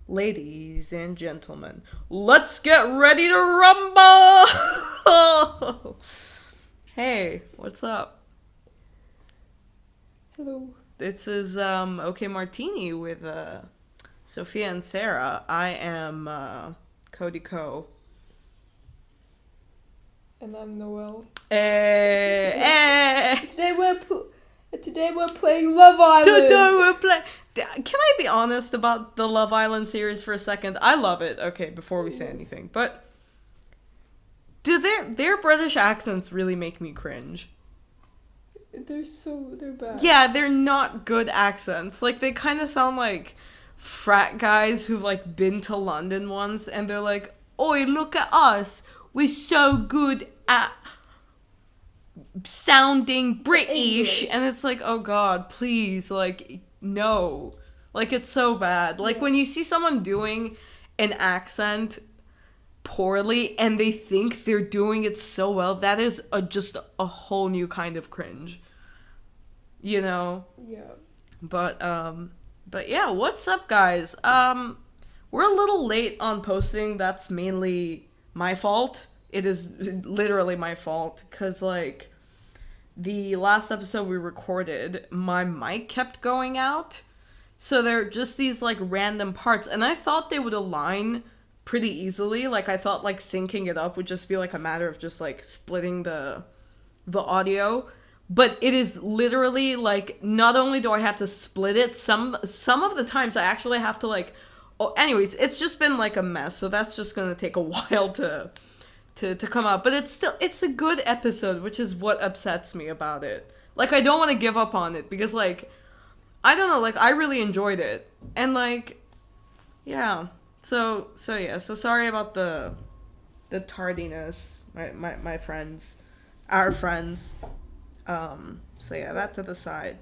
Ladies and gentlemen, let's get ready to rumble! Hey, what's up? Hello. This is Okay Martini with Sophia and Sarah. I am Cody Co. And I'm Noelle. Eh. Today we're playing Love Island. Can I be honest about the Love Island series for a second? I love it. Okay, before we say anything, but do their British accents really make me cringe? They're bad. Yeah, they're not good accents. Like, they kind of sound like frat guys who've, like, been to London once, and they're like, oi, look at us. We're so good at sounding British. English. And it's like, oh god, please, like, no. Like, it's so bad. Like, when you see someone doing an accent poorly and they think they're doing it so well, that is just a whole new kind of cringe. You know? Yeah. But yeah, what's up, guys? We're a little late on posting. That's mainly my fault. It is literally my fault, because, like, the last episode we recorded, my mic kept going out. So they're just these, like, random parts. And I thought they would align pretty easily. Like, I thought, like, syncing it up would just be, like, a matter of just, like, splitting the audio. But it is literally, like, not only do I have to split it, some of the times I actually have to, like... Oh, anyways, it's just been, like, a mess. So that's just gonna take a while to come out. But it's a good episode, which is what upsets me about it. Like, I don't want to give up on it, because, like, I don't know, like, I really enjoyed it. And, like, yeah. So yeah, so sorry about the tardiness, my friends, our friends. So yeah, that to the side.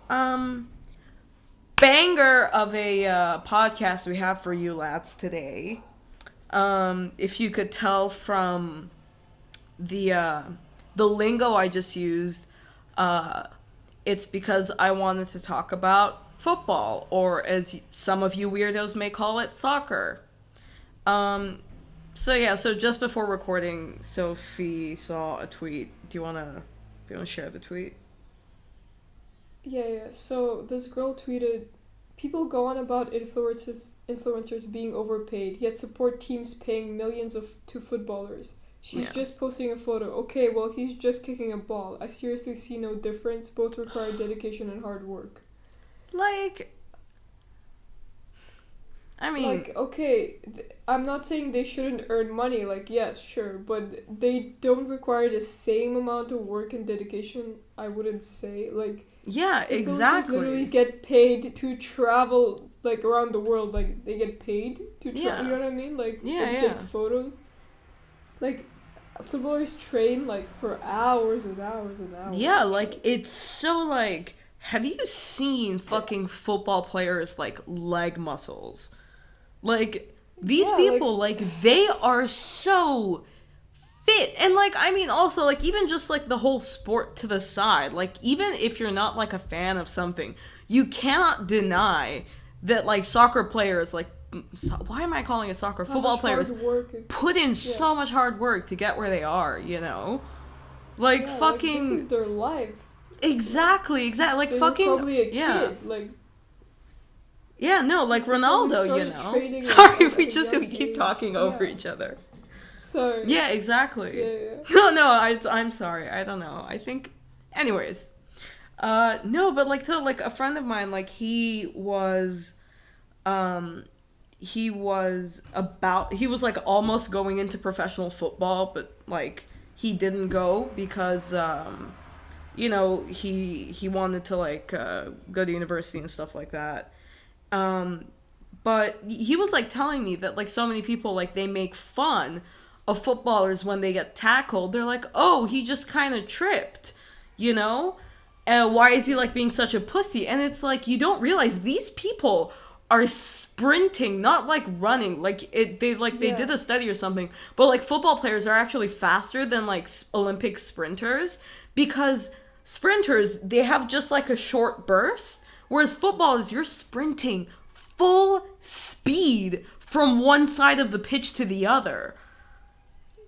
Banger of a podcast we have for you lads today. If you could tell from the lingo I just used, it's because I wanted to talk about football, or as some of you weirdos may call it, soccer. So yeah, so just before recording, Sophie saw a tweet. Do you wanna share the tweet? Yeah. So this girl tweeted, "People go on about influencers being overpaid, yet support teams paying millions to footballers. She's just posting a photo. Okay, well, he's just kicking a ball. I seriously see no difference. Both require dedication and hard work." Like, I mean... Like, okay, I'm not saying they shouldn't earn money. Like, yes, sure. But they don't require the same amount of work and dedication, I wouldn't say. Like... Yeah, exactly. They literally get paid to travel, like, around the world. Like, they get paid to travel, you know what I mean? Like, take photos. Like, footballers train, like, for hours and hours and hours. Yeah, like, it's so, like... Have you seen fucking football players, like, leg muscles? Like, these people, like, they are so... fit. And, like, I mean, also, like, even just, like, the whole sport to the side, like, even if you're not, like, a fan of something, you cannot deny that, like, soccer players, like, why am I calling it soccer? Football players put in so much hard work to get where they are, you know? Like, fucking... Like, this is their life. Exactly. Like, they fucking... were probably a kid, like... Yeah, no, like, Ronaldo, you know? Sorry, we keep talking over each other. Sorry. Yeah, exactly. Yeah. No, I'm sorry. I don't know. I think... Anyways. No, but, like, like, a friend of mine, like, he was, like, almost going into professional football, but, like, he didn't go because, you know, he wanted to, like, go to university and stuff like that. But he was, like, telling me that, like, so many people, like, they make fun of footballers when they get tackled, they're like, oh, he just kind of tripped, you know? Why is he like being such a pussy? And it's like, you don't realize these people are sprinting, not like running. Like they did a study or something, but like football players are actually faster than like Olympic sprinters, because sprinters, they have just like a short burst, whereas footballers, you're sprinting full speed from one side of the pitch to the other.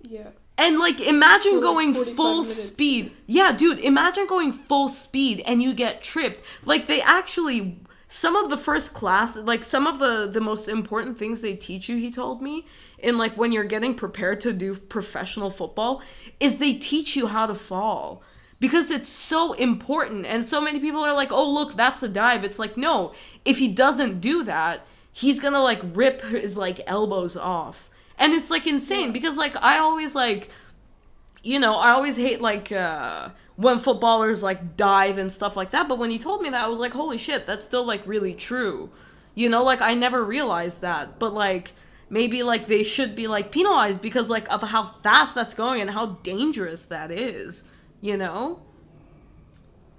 Yeah. And, like, imagine like going 45 full minutes. speed. Yeah, dude, imagine going full speed and you get tripped. Like, they actually, some of the first class, like, some of the most important things they teach you, he told me, in, like, when you're getting prepared to do professional football, is they teach you how to fall. Because it's so important. And so many people are like, oh, look, that's a dive. It's like, no, if he doesn't do that, he's gonna, like, rip his, like, elbows off. And it's, like, insane, because, like, I always, like, you know, I always hate, like, when footballers, like, dive and stuff like that, but when he told me that, I was like, holy shit, that's still, like, really true. You know, like, I never realized that, but, like, maybe, like, they should be, like, penalized because, like, of how fast that's going and how dangerous that is, you know?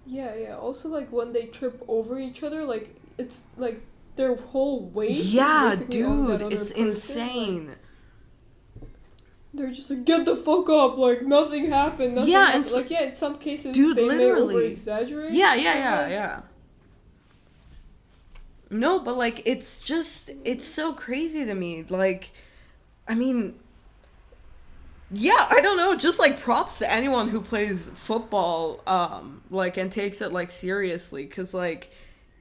Yeah. Also, like, when they trip over each other, like, it's, like, their whole weight Yeah, is basically on that dude, other it's person. insane. Like, they're just like, get the fuck up, like, nothing happened, nothing Yeah, happened. and so, like, yeah, in some cases, dude, they literally. may over-exaggerate. Yeah. No, but, like, it's just, it's so crazy to me. Like, I mean, yeah, I don't know, just, like, props to anyone who plays football, like, and takes it, like, seriously, because, like,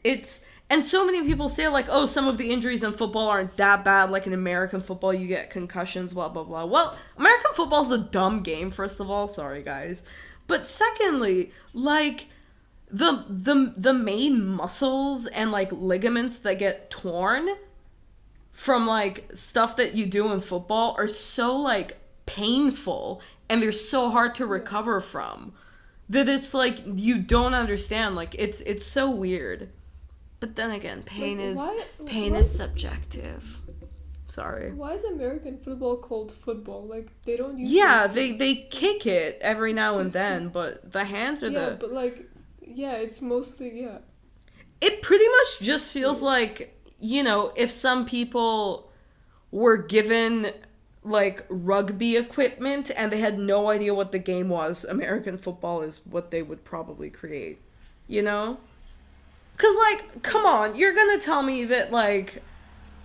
it's, and so many people say, like, oh, some of the injuries in football aren't that bad, like, in American football, you get concussions, blah, blah, blah. Well, American football's a dumb game, first of all, sorry, guys. But secondly, like, the main muscles and, like, ligaments that get torn from, like, stuff that you do in football are so, like, painful, and they're so hard to recover from, that it's, like, you don't understand. Like, it's so weird. But then again, pain is subjective. Sorry. Why is American football called football? Like, they don't use... Yeah, they kick it every now and then, but the hands are Yeah, but, like, yeah, it's mostly, yeah. It pretty much just feels like, you know, if some people were given, like, rugby equipment and they had no idea what the game was, American football is what they would probably create. You know? Because, like, come on, you're gonna tell me that, like,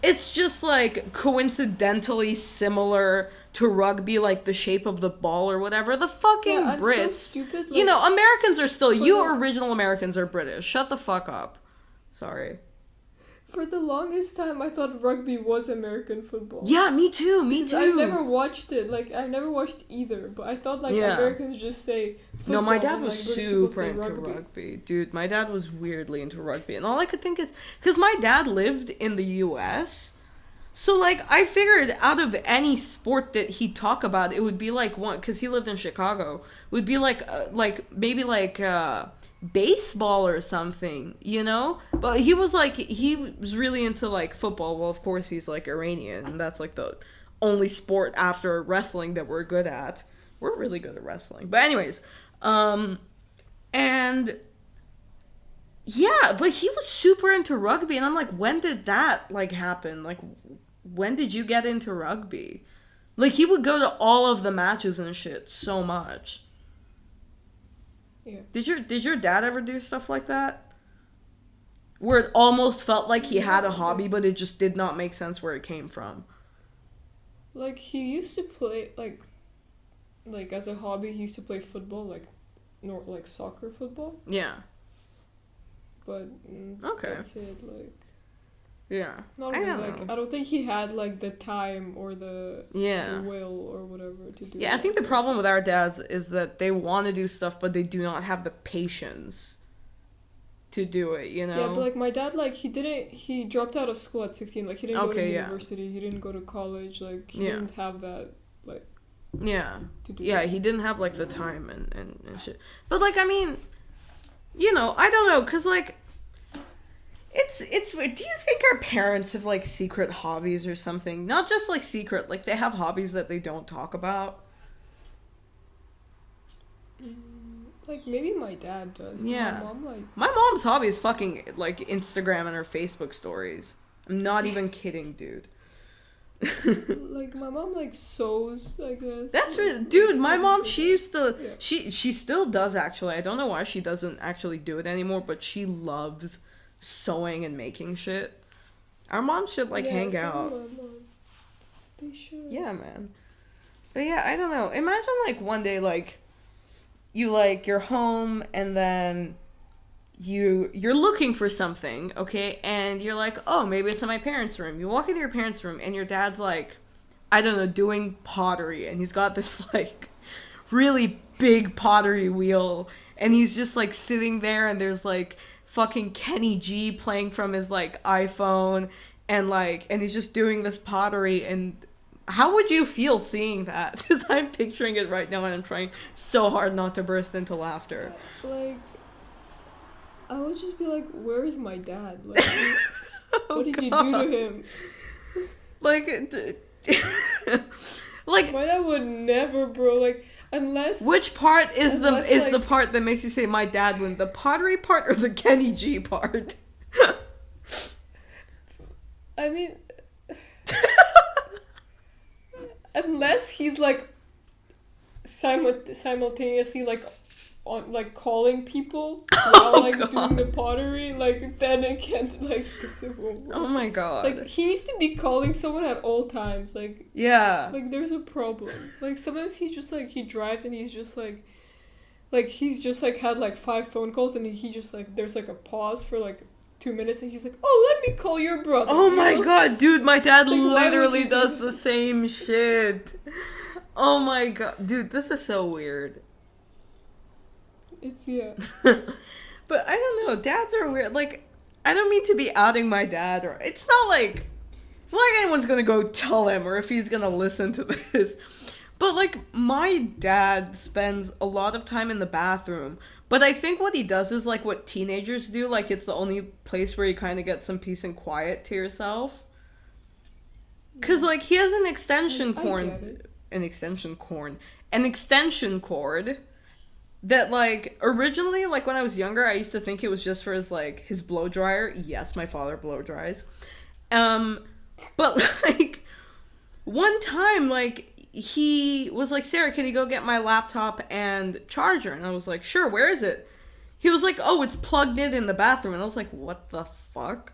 it's just, like, coincidentally similar to rugby, like, the shape of the ball or whatever. The fucking Brits. So stupid, like, you know, Americans are still, original Americans are British. Shut the fuck up. Sorry. For the longest time, I thought rugby was American football. Yeah, me too. I never watched it. Like, I never watched either. But I thought, like, Americans just say football. No, my dad and, was like, super into rugby. Dude, my dad was weirdly into rugby. And all I could think is, because my dad lived in the U.S., so, like, I figured out of any sport that he'd talk about, it would be, like, one, because he lived in Chicago, would be, like, maybe, like, baseball or something, you know? But he was really into, like, football. Well, of course he's, like, Iranian, and that's, like, the only sport after wrestling that we're good at. We're really good at wrestling. But anyways, and yeah, but he was super into rugby, and I'm like, when did that, like, happen? Like, when did you get into rugby? Like, he would go to all of the matches and shit so much. Yeah. Did your dad ever do stuff like that? Where it almost felt like he had a hobby, but it just did not make sense where it came from. Like, he used to play, like as a hobby, he used to play football, like soccer football. Yeah. But okay, that's it. Like, yeah, not really. I don't think he had, like, the time or the will or whatever to do. Yeah, I think the problem with our dads is that they want to do stuff, but they do not have the patience to do it, you know? Yeah, but, like, my dad, like, he dropped out of school at 16. Like, he didn't go to university, he didn't go to college, like, he didn't have that, like... Yeah. To do he didn't have, like, the time and shit. But, like, I mean, you know, I don't know, because, like, It's weird. Do you think our parents have like secret hobbies or something? Not just like secret, like they have hobbies that they don't talk about. Like maybe my dad does. Yeah. My mom My mom's hobby is fucking like Instagram and her Facebook stories. I'm not even kidding, dude. like my mom like sews, I guess. That's like, really, dude. My mom, so she used to, yeah. she still does actually. I don't know why she doesn't actually do it anymore, but she loves sewing and making shit. Our mom should like hang out. They should. Yeah, man. But yeah, I don't know. Imagine like one day like you like you're home and then you're looking for something, okay? And you're like, "Oh, maybe it's in my parents' room." You walk into your parents' room and your dad's like, I don't know, doing pottery, and he's got this like really big pottery wheel, and he's just like sitting there, and there's like fucking Kenny G playing from his like iPhone, and he's just doing this pottery. And how would you feel seeing that? Because I'm picturing it right now and I'm trying so hard not to burst into laughter. Like, I would just be like, where is my dad? Like, what did you do to him? Like, like my dad would never, bro. Like, unless which part is like, the part that makes you say my dad win? The pottery part or the Kenny G part? I mean, unless he's like simultaneously like on like calling people while like doing the pottery, like then it can't like the civil war. Oh my god. Like he needs to be calling someone at all times. Like yeah. Like there's a problem. Like sometimes he just like he drives and he's just like he's just like had like 5 phone calls and he just like there's like a pause for like 2 minutes and he's like, oh, let me call your brother. Oh my god, dude, my dad like, literally does the same shit. Oh my god, dude, this is so weird. It's yeah. But I don't know, dads are weird. Like, I don't mean to be outing my dad, or it's not like anyone's gonna go tell him or if he's gonna listen to this. But like my dad spends a lot of time in the bathroom. But I think what he does is like what teenagers do, like it's the only place where you kind of get some peace and quiet to yourself. Cause like he has an extension cord that like originally, like when I was younger, I used to think it was just for his blow dryer. Yes, my father blow dries. But like one time, like he was like, Sarah, can you go get my laptop and charger? And I was like, sure, where is it? He was like, oh, it's plugged in the bathroom. And I was like, what the fuck?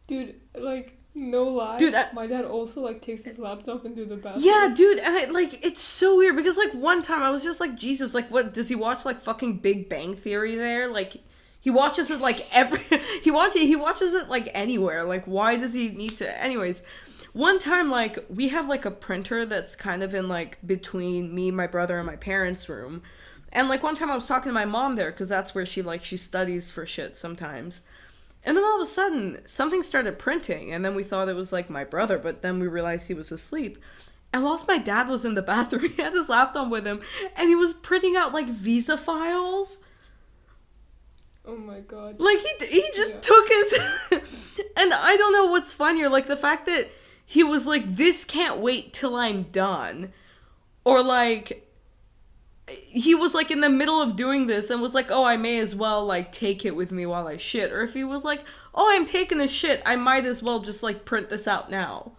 Dude, like, no lie. Dude, my dad also, like, takes his laptop into the bathroom. Yeah, dude, and it's so weird because, like, one time I was just like, Jesus, like, what, does he watch, like, fucking Big Bang Theory there? Like, he watches it, like, he watches it, like, anywhere. Like, why does he need to, anyways. One time, like, we have, like, a printer that's kind of in, like, between me, my brother, and my parents' room. And, like, one time I was talking to my mom there, because that's where she studies for shit sometimes. And then all of a sudden, something started printing, and then we thought it was, like, my brother, but then we realized he was asleep. And whilst my dad was in the bathroom, he had his laptop with him, and he was printing out, like, visa files. Oh my god. Like, he just took his... And I don't know what's funnier, like, the fact that he was like, this can't wait till I'm done. Or like, he was like in the middle of doing this and was like, oh, I may as well like take it with me while I shit. Or if he was like, oh, I'm taking a shit, I might as well just like print this out now.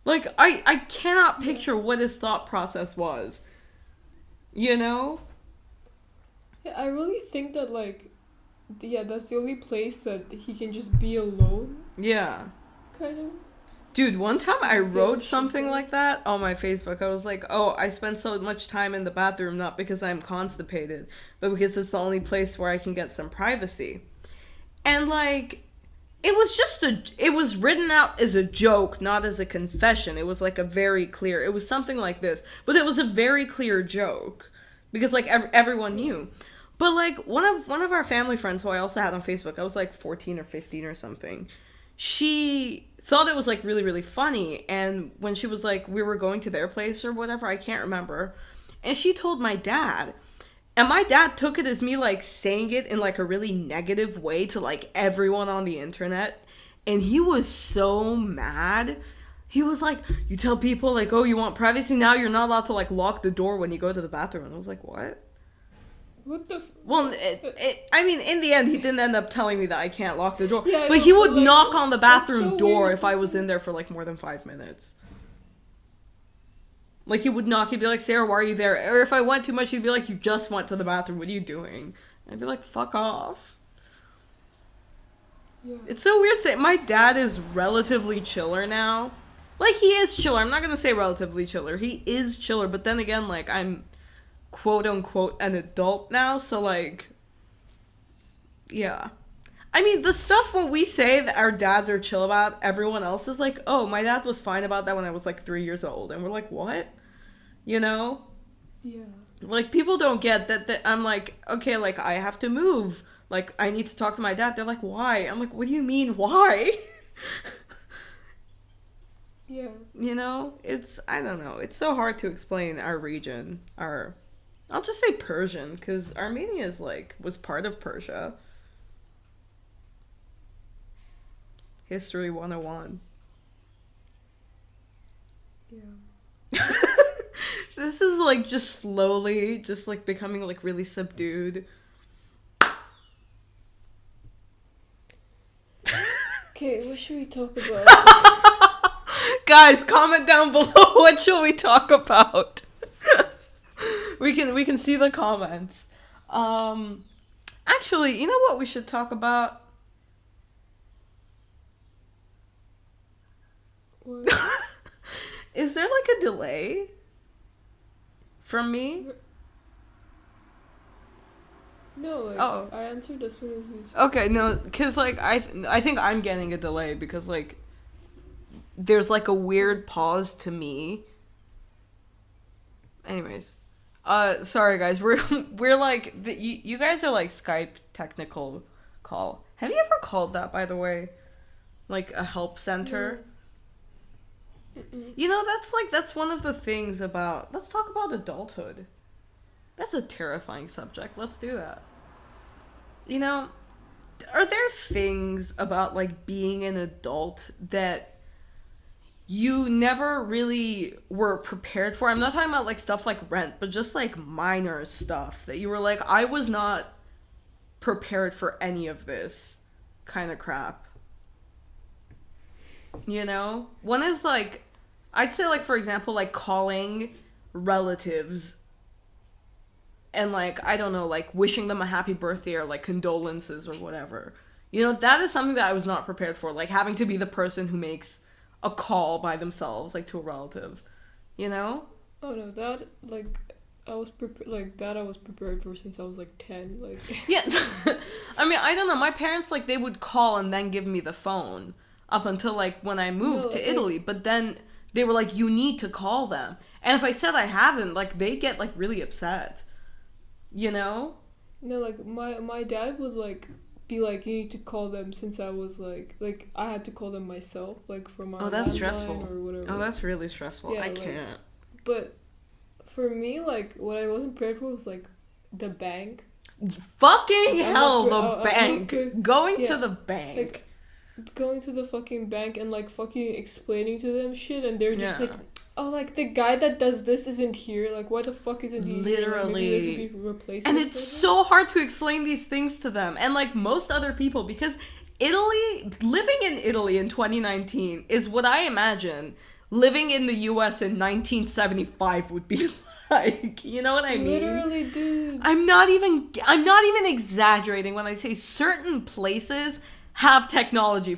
Like, I cannot picture what his thought process was. You know? Yeah, I really think that like, yeah, that's the only place that he can just be alone. Yeah. Kind of. Dude, one time I wrote something like that on my Facebook. I was like, oh, I spend so much time in the bathroom, not because I'm constipated, but because it's the only place where I can get some privacy. And, like, it was written out as a joke, not as a confession. It was, like, it was something like this. But it was a very clear joke. Because, like, everyone knew. But, like, one of our family friends who I also had on Facebook, I was, like, 14 or 15 or something, she thought it was like really, really funny. And when she was like, we were going to their place or whatever, I can't remember. And she told my dad, And my dad took it as me, like, saying it in, like, a really negative way to, like, everyone on the internet. And he was so mad. He was like, you tell people, like, oh, you want privacy? Now you're not allowed to, like, lock the door when you go to the bathroom. And I was like, what? What the Well, I mean, in the end, he didn't end up telling me that I can't lock the door. Yeah, but know, he would like, knock on the bathroom so door weird if I was in there for, like, more than 5 minutes. Like, he would knock, he'd be like, Sarah, why are you there? Or if I went too much, he'd be like, you just went to the bathroom, what are you doing? And I'd be like, fuck off. Yeah. It's so weird saying, my dad is relatively chiller now. Like, he is chiller. I'm not gonna say relatively chiller. He is chiller, but then again, like, I'm quote-unquote an adult now, so, like, yeah. I mean, the stuff what we say that our dads are chill about, everyone else is like, oh, my dad was fine about that when I was, like, 3 years old. And we're like, what? You know? Yeah. Like, people don't get that I'm like, okay, like, I have to move. Like, I need to talk to my dad. They're like, why? I'm like, what do you mean, why? Yeah. You know? I don't know. It's so hard to explain our region. I'll just say Persian, because Armenia is, like, was part of Persia. History 101. Yeah. This is, like, just slowly, just, like, becoming, like, really subdued. Okay, what should we talk about? Guys, comment down below what shall we talk about. we can see the comments. Actually, you know what we should talk about? What? Is there, like, a delay from me? No, like, Oh. I answered as soon as you said. Okay, no, because, like, I think I'm getting a delay because, like, there's, like, a weird pause to me. Anyways. Sorry, guys. We're like, you guys are, like, Skype technical call. Have you ever called that, by the way? Like, a help center? Mm-mm. You know, that's one of the things about... Let's talk about adulthood. That's a terrifying subject. Let's do that. You know, are there things about, like, being an adult that you never really were prepared for? I'm not talking about, like, stuff like rent, but just, like, minor stuff that you were like, I was not prepared for any of this kind of crap. You know? One is, like, I'd say, like, for example, like, calling relatives and, like, I don't know, like, wishing them a happy birthday or, like, condolences or whatever. You know, that is something that I was not prepared for. Like, having to be the person who makes a call by themselves, like, to a relative. You know? Oh no, that, like, I was prepared for since I was, like, 10. Like. Yeah. I mean, I don't know. My parents, like, they would call and then give me the phone up until, like, when I moved to Italy. But then they were like, you need to call them. And if I said I haven't, like, they'd get, like, really upset. You know? No, like, my dad would, like, be like, you need to call them since I was, like, I had to call them myself, like, from my that's landline stressful. or whatever. Oh, that's really stressful. Yeah, I like, can't. But for me, like, what I wasn't prepared for was, like, the bank. Fucking Like, hell, the bank. Going to the bank. Like, going to the fucking bank and, like, fucking explaining to them shit, and they're just like, oh, like, the guy that does this isn't here. Like, why the fuck isn't he here? Like, maybe they should be replaced. And it's so hard to explain these things to them. And, like, most other people, because living in Italy in 2019 is what I imagine living in the US in 1975 would be like. You know what I mean? Literally, dude. I'm not even exaggerating when I say certain places have technology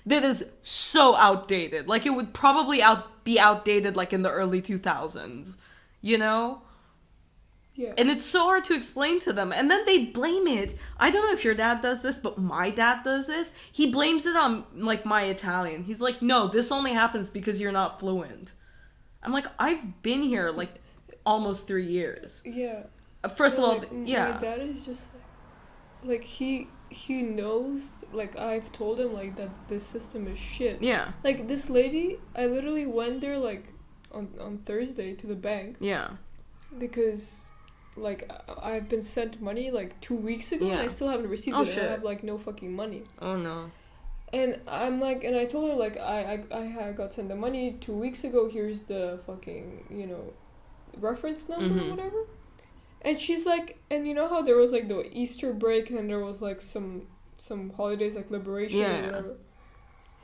that is so outdated. Like, it would probably be outdated, like, in the early 2000s. You know? Yeah. And it's so hard to explain to them. And then they blame it. I don't know if your dad does this, but my dad does this. He blames it on, like, my Italian. He's like, no, this only happens because you're not fluent. I'm like, I've been here, like, almost 3 years. Yeah. First of all, like, yeah. My dad is just, like, he knows, like, I've told him, like, that this system is shit. Yeah. Like, this lady, I literally went there, like, on Thursday to the bank. Yeah. Because like I've been sent money like 2 weeks ago, and I still haven't received it. Shit. I have like no fucking money. Oh no. And I'm like, and I told her like I got sent the money 2 weeks ago. Here's the fucking reference number or whatever. And she's like, and you know how there was like the Easter break, and there was like some holidays like Liberation or whatever.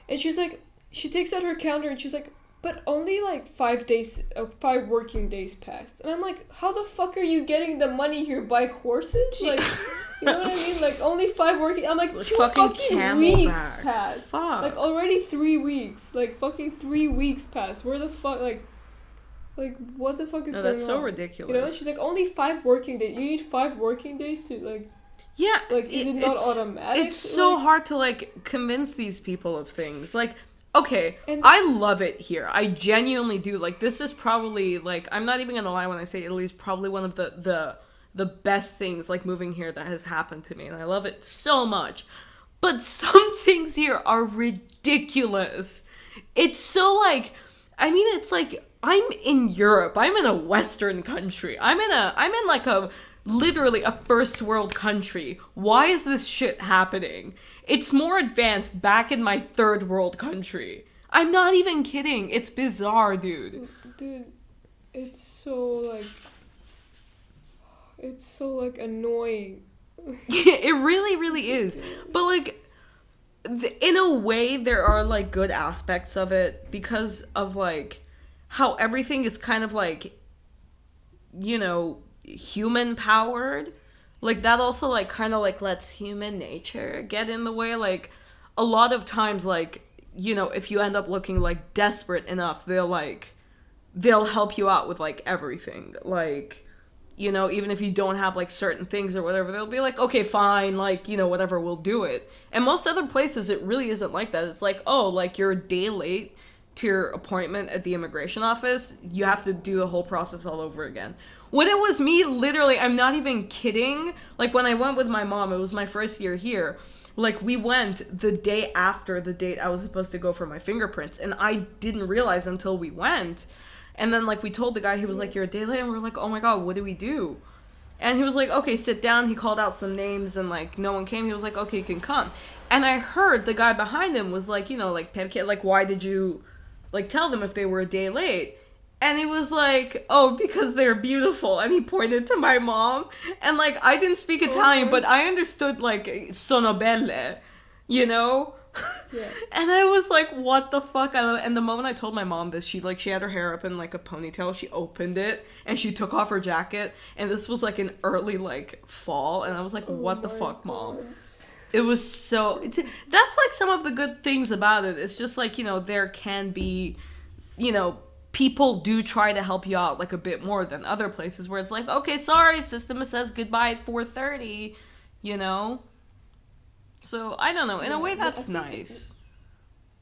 And she's like, she takes out her calendar and she's like, but only like 5 working days passed. And I'm like, how the fuck are you getting the money here? By horses? Like, you know what I mean? Like, only 5 working... I'm like, 2 fucking weeks passed. Fuck. Like, already 3 weeks. Like, fucking 3 weeks passed. Where the fuck... Like, what the fuck is going on? That's so ridiculous. You know? She's like, only 5 working days. You need 5 working days to, like... Yeah. Like, is it not automatic? It's so hard to, like, convince these people of things. Like... Okay, I love it here. I genuinely do. Like, this is probably, like, I'm not even gonna lie when I say Italy is probably one of the best things, like, moving here that has happened to me. And I love it so much. But some things here are ridiculous. It's so, like, I mean, it's like, I'm in Europe. I'm in a Western country. I'm in, like, literally a first world country. Why is this shit happening? It's more advanced back in my third world country. I'm not even kidding. It's bizarre, dude. Dude, it's so annoying. It really, really is. But, like, in a way, there are, like, good aspects of it because of, like, how everything is kind of, like, human-powered. Like, that also, like, kind of, like, lets human nature get in the way. Like, a lot of times, like, if you end up looking, like, desperate enough, they'll help you out with, like, everything. Like, even if you don't have, like, certain things or whatever, they'll be like, okay, fine, like, whatever, we'll do it. And most other places, it really isn't like that. It's like, oh, like, you're a day late to your appointment at the immigration office, you have to do the whole process all over again. When it was me, literally, I'm not even kidding. Like, when I went with my mom, it was my first year here. Like, we went the day after the date I was supposed to go for my fingerprints. And I didn't realize until we went. And then, like, we told the guy, he was like, you're a day late? And we were like, oh my god, what do we do? And he was like, okay, sit down. He called out some names and, like, no one came. He was like, okay, you can come. And I heard the guy behind him was like, like, perché, like, why did you, like, tell them if they were a day late? And he was like, oh, because they're beautiful. And he pointed to my mom. And, like, I didn't speak Italian, but I understood, like, sono belle, Yeah. And I was like, what the fuck? And the moment I told my mom this, she had her hair up in, like, a ponytail. She opened it, and she took off her jacket. And this was, like, an early, like, fall. And I was like, what the fuck, Mom? It was so... that's, like, some of the good things about it. It's just, like, there can be, people do try to help you out, like, a bit more than other places where it's like, okay, sorry, system says goodbye at 4:30, So, I don't know. In a way, that's nice.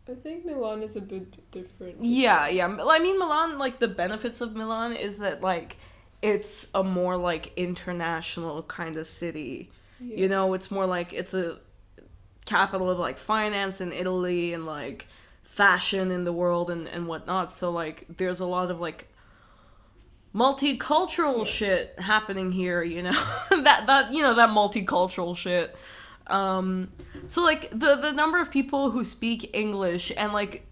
I think Milan is a bit different. Yeah. I mean, Milan, like, the benefits of Milan is that, like, it's a more, like, international kind of city. Yeah. It's more like it's a capital of, like, finance in Italy and, like, fashion in the world and whatnot, so, like, there's a lot of, like, multicultural shit happening here, that multicultural shit. So, like, the number of people who speak English and, like,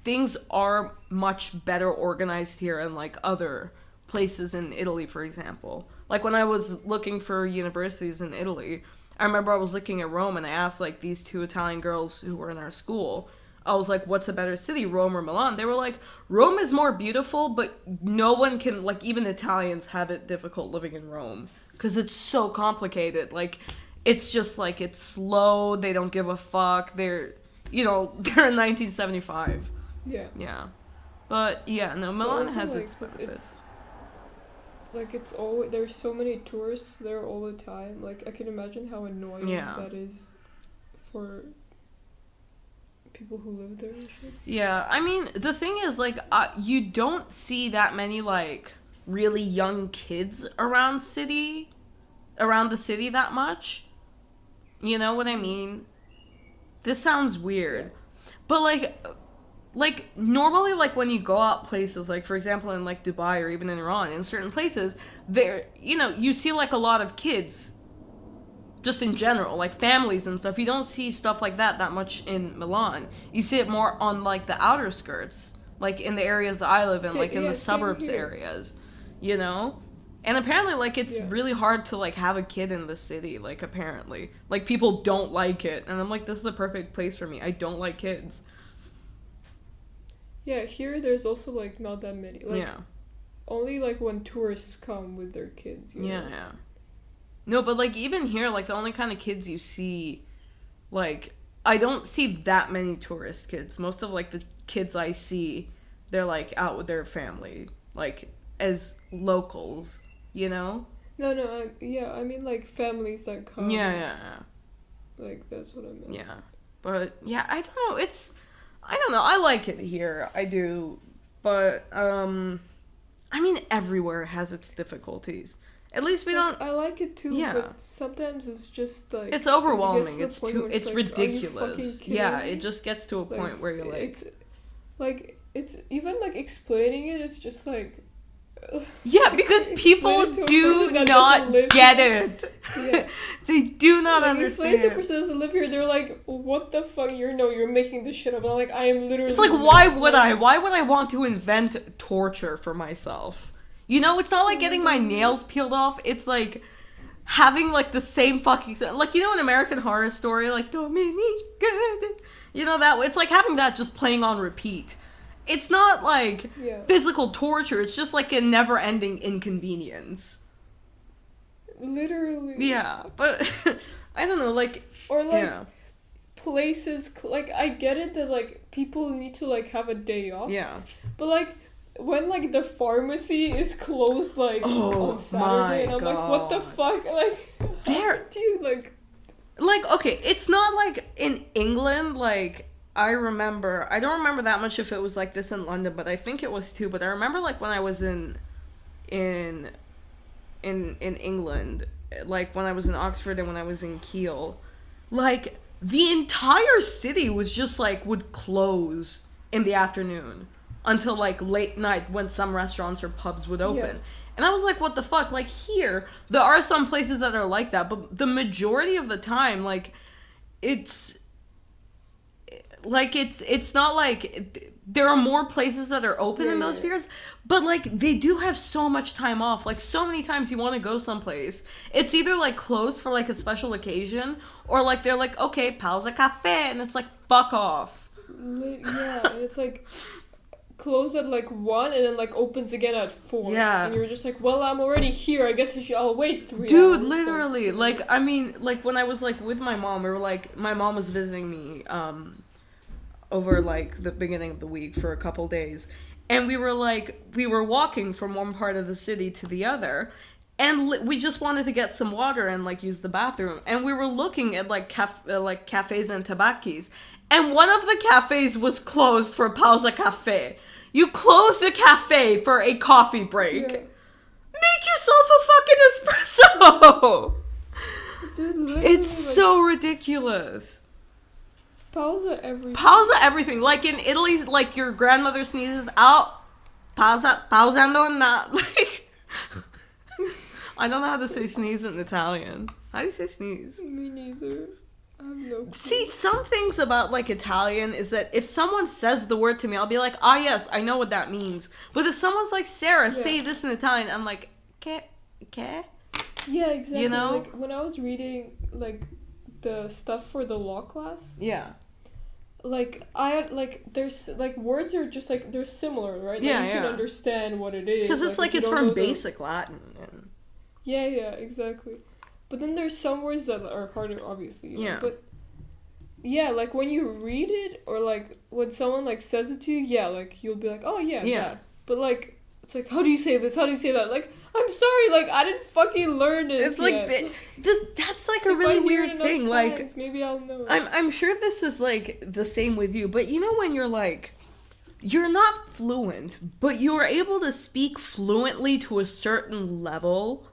things are much better organized here than, like, other places in Italy, for example. Like, when I was looking for universities in Italy, I remember I was looking at Rome and I asked, like, these 2 Italian girls who were in our school, I was like, what's a better city, Rome or Milan? They were like, Rome is more beautiful, but no one can, like, even Italians have it difficult living in Rome. Because it's so complicated. Like, it's just, like, it's slow, they don't give a fuck, they're in 1975. Yeah. Yeah. But, yeah, no, Milan has its benefits. It's always, there's so many tourists there all the time. Like, I can imagine how annoying that is for... people who live there and shit. Yeah, I mean, the thing is, like, you don't see that many, like, really young kids around the city that much. You know what I mean? This sounds weird. But, like, normally, like, when you go out places, like, for example, in, like, Dubai or even in Iran, in certain places, there, you know, you see, like, a lot of kids, just in general, like, families and stuff. You don't see stuff like that much in Milan. You see it more on, like, the outer skirts, like, in the areas that I live in, like, in the suburbs areas, you know? And apparently, like, it's really hard to, like, have a kid in the city, like, apparently. Like, people don't like it. And I'm like, this is the perfect place for me. I don't like kids. Yeah, here there's also, like, not that many. Like, only, like, when tourists come with their kids, you know? Yeah. No, but, like, even here, like, the only kind of kids you see, like, I don't see that many tourist kids. Most of, like, the kids I see, they're, like, out with their family, like, as locals, you know? No, I mean, like, families that come. Yeah. Like, that's what I meant. Yeah. But, yeah, I don't know, I don't know, I like it here, I do, but, I mean, everywhere has its difficulties. At least we don't... I like it too, but sometimes it's just, like... It's overwhelming, it's like, ridiculous. Yeah, it just gets to a point where you're like... It's even, like, explaining it, it's just, like... Yeah, because people do not get it. Yeah. They do not understand. Explain to a person that doesn't live here, they're like, what the fuck, you're making this shit up. I'm like, I am literally... It's like, why would I want to invent torture for myself? You know, it's not like getting my nails peeled off, it's like having, like, the same fucking... Like, you know, an American Horror Story, like, Dominique, you know, that... It's like having that just playing on repeat. It's not, like, physical torture. It's just, like, a never-ending inconvenience. Literally. Yeah, but, I don't know, like... Or, like, places... Like, I get it that, like, people need to, like, have a day off. Yeah. But, like, when, like, the pharmacy is closed, like, on Saturday, and I'm like, what the fuck? Like, dude, like... Like, okay, it's not, like, in England, like... I don't remember that much if it was like this in London, but I think it was too. But I remember, like, when I was in England, like when I was in Oxford and when I was in Kiel, like the entire city was just like would close in the afternoon until like late night when some restaurants or pubs would open. Yeah. And I was like, what the fuck? Like here, there are some places that are like that, but the majority of the time, like it's not like there are more places that are open in those periods, but like they do have so much time off. Like so many times you want to go someplace, it's either like closed for like a special occasion or like they're like, okay, pausa cafe, and it's like, fuck off. Yeah, and it's like closed at like 1 and then like opens again at 4. Yeah, and you're just like, well, I'm already here, I guess I'll wait 3 hours. Dude, literally, like, I mean, like when I was like with my mom, we were like, my mom was visiting me over like the beginning of the week for a couple days, and we were walking from one part of the city to the other, and we just wanted to get some water and like use the bathroom, and we were looking at like cafes and tabakis, and one of the cafes was closed for pausa cafe. You close the cafe for a coffee break. Yeah. Make yourself a fucking espresso. Dude, it's so ridiculous. Pausa everything. Pausa everything. Like in Italy, like your grandmother sneezes out. Pausando na. Like, I don't know how to say sneeze in Italian. How do you say sneeze? Me neither. I have no clue. See, some things about like Italian is that if someone says the word to me, I'll be like, ah, yes, I know what that means. But if someone's like, Sarah, say this in Italian, I'm like, que? Yeah, exactly. You know? Like when I was reading like the stuff for the law class. Yeah. Like I had like there's like words are just like they're similar, right? Yeah, like, you can understand what it is. Because it's like it's from basic Latin. And... Yeah, exactly. But then there's some words that are harder, obviously. You know? But yeah, like when you read it or like when someone like says it to you, yeah, like you'll be like, oh yeah. That. But like it's like, how do you say this? How do you say that? Like, I'm sorry, like I didn't fucking learn it. It's like that's like a really weird thing. Times, like maybe I'll know. I'm sure this is like the same with you, but you know when you're like, you're not fluent, but you are able to speak fluently to a certain level,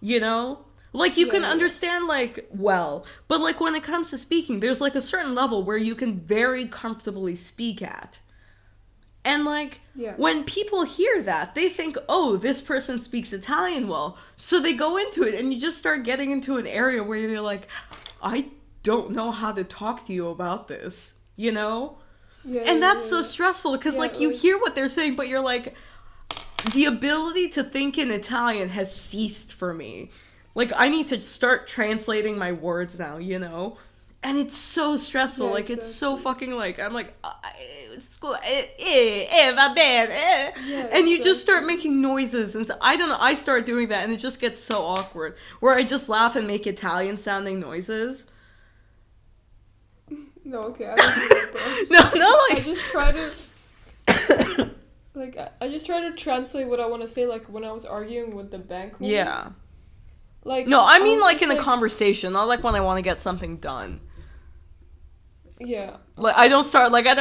you know? Like, you can understand, like, well, but, like, when it comes to speaking, there's, like, a certain level where you can very comfortably speak at. And, like, Yeah. when people hear that, they think, oh, this person speaks Italian well. So they go into it, and you just start getting into an area where you're like, I don't know how to talk to you about this, you know? Yeah, and that's so stressful, because, like, you hear what they're saying, but you're like, the ability to think in Italian has ceased for me. Like, I need to start translating my words now, you know? And it's so stressful. Yeah, like, exactly. it's so fucking, like, I'm like, va bene, Yeah, and you just start making noises. And so, I don't know, I start doing that, and it just gets so awkward. Where I just laugh and make Italian-sounding noises. No, okay, I don't do that, but I'm just, like... I just try to... like, I just try to translate what I want to say, like, when I was arguing with the bank woman. Yeah. Like, no, I mean, like, in like, a conversation, not like when I want to get something done. Yeah. Like, I don't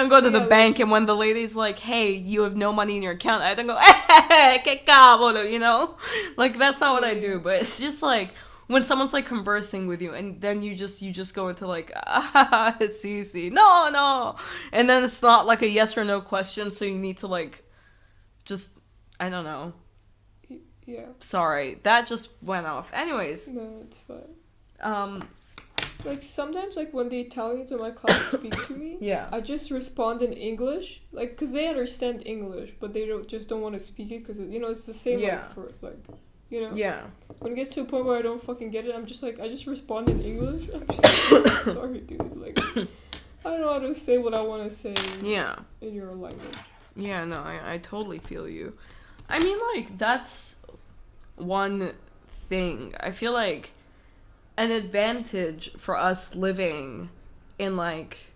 go to the like, bank, and when the lady's like, hey, you have no money in your account, I don't go, que cavolo, you know? Like, that's not what I do, but it's just, like, when someone's, like, conversing with you, and then you just go into, like, it's easy. No. And then it's not, like, a yes or no question, so you need to, like, just, I don't know. Yeah. Sorry, that just went off. Anyways. No, it's fine. Like, sometimes, like, when the Italians in my class speak to me, yeah, I just respond in English, like, because they understand English, but they don't want to speak it, because, you know, it's the same, like, for, like, you know? Yeah. When it gets to a point where I don't fucking get it, I'm just like, I just respond in English. I'm just like, sorry, dude. Like, I don't know how to say what I want to say in your language. Yeah, no, I totally feel you. I mean, like, that's one thing. I feel like an advantage for us living in, like,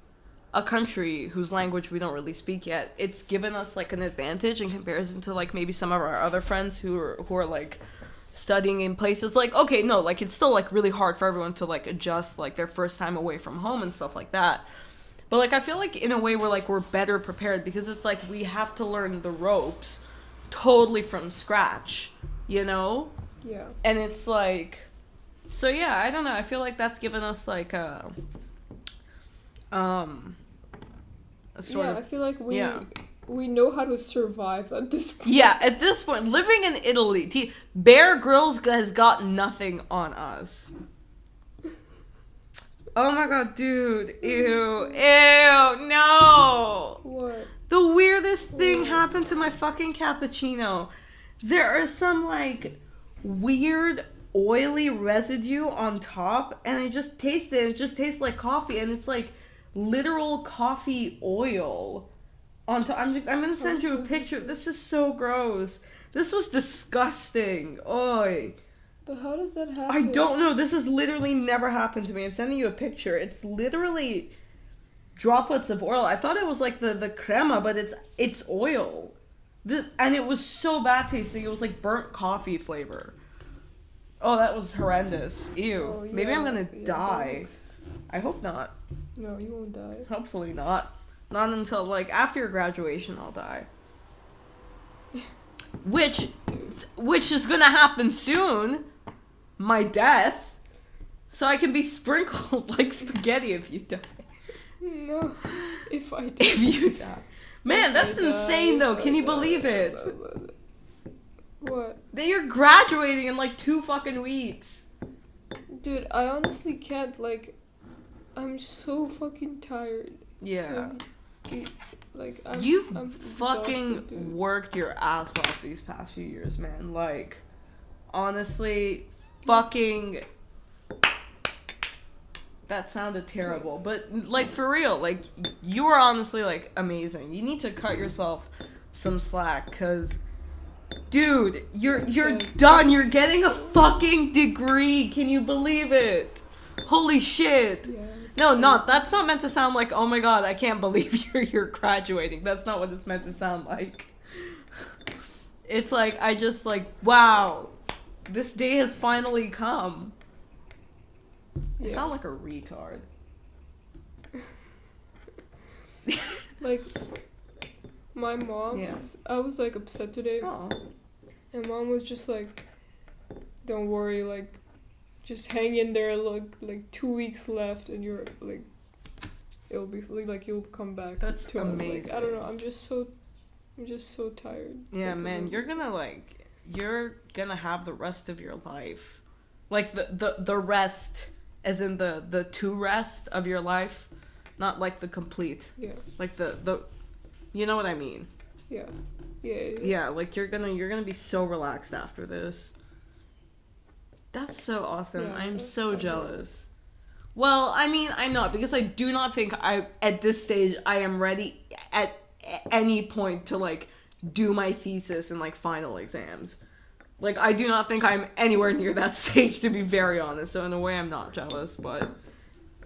a country whose language we don't really speak yet, it's given us, like, an advantage in comparison to, like, maybe some of our other friends who are like, studying in places, like, okay, no, like, it's still, like, really hard for everyone to, like, adjust, like, their first time away from home and stuff like that. But, like, I feel like, in a way, we're better prepared, because it's, like, we have to learn the ropes totally from scratch, you know? Yeah. And it's, like... So, yeah, I don't know. I feel like that's given us, like, a sort of... I feel like we know how to survive at this point. Yeah, at this point, living in Italy, Bear Grylls has got nothing on us. Oh my god, dude. Ew, no. What? The weirdest thing happened to my fucking cappuccino. There are some, like, weird oily residue on top, and I just taste it. It just tastes like coffee, and it's, like, literal coffee oil on top. I'm gonna send you a picture. This is so gross. This was disgusting. Oy. But how does that happen? I don't know. This has literally never happened to me. I'm sending you a picture. It's literally droplets of oil. I thought it was like the crema, but it's oil. And it was so bad tasting. It was like burnt coffee flavor. Oh, that was horrendous. Ew. Oh, yeah. Maybe I'm gonna die. Looks... I hope not. No, you won't die. Hopefully not. Not until, like, after your graduation, I'll die. Which is gonna happen soon. My death. So I can be sprinkled like spaghetti if you die. No. If I die. If you die. Man, that's insane, though. Can you believe it? What? That you're graduating in, like, 2 fucking weeks. Dude, I honestly can't, like... I'm so fucking tired. Yeah. Like, I'm fucking exhausted, worked your ass off these past few years, man. Like, honestly, fucking... That sounded terrible. But, like, for real, like, you are honestly, like, amazing. You need to cut yourself some slack, because... Dude, you're done. You're getting a fucking degree. Can you believe it? Holy shit. Yeah. No, that's not meant to sound like, oh my god, I can't believe you're graduating. That's not what it's meant to sound like. It's like, I just, like, wow, this day has finally come. I sound like a retard. Like, my mom, I was, like, upset today. Oh. And Mom was just like, don't worry, like, just hang in there, like 2 weeks left, and you're, like, it'll be, like, you'll come back. That's to amazing. us. Like, I don't know, I'm just so I'm just so tired. Yeah, man, you're gonna have the rest of your life. Like the rest, as in the to rest of your life, not like the complete. Yeah. Like the you know what I mean? Yeah. Yeah, like you're gonna be so relaxed after this. That's so awesome. Yeah, I'm so jealous. Well, I mean, I'm not, because I do not think at this stage I am ready at any point to like do my thesis and like final exams. Like, I do not think I'm anywhere near that stage, to be very honest. So in a way, I'm not jealous, but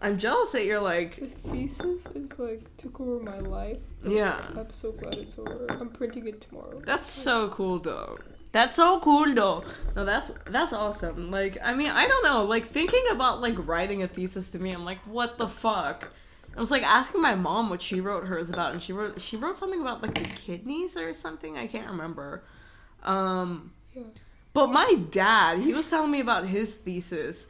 I'm jealous that you're like... The thesis is like took over my life. Yeah. I'm so glad it's over. I'm printing it tomorrow. That's so cool, though. That's so cool, though. No, that's awesome. Like, I mean, I don't know. Like, thinking about like writing a thesis to me, I'm like, what the fuck? I was like asking my mom what she wrote hers about, and she wrote something about like the kidneys or something. I can't remember. Yeah. But my dad, he was telling me about his thesis.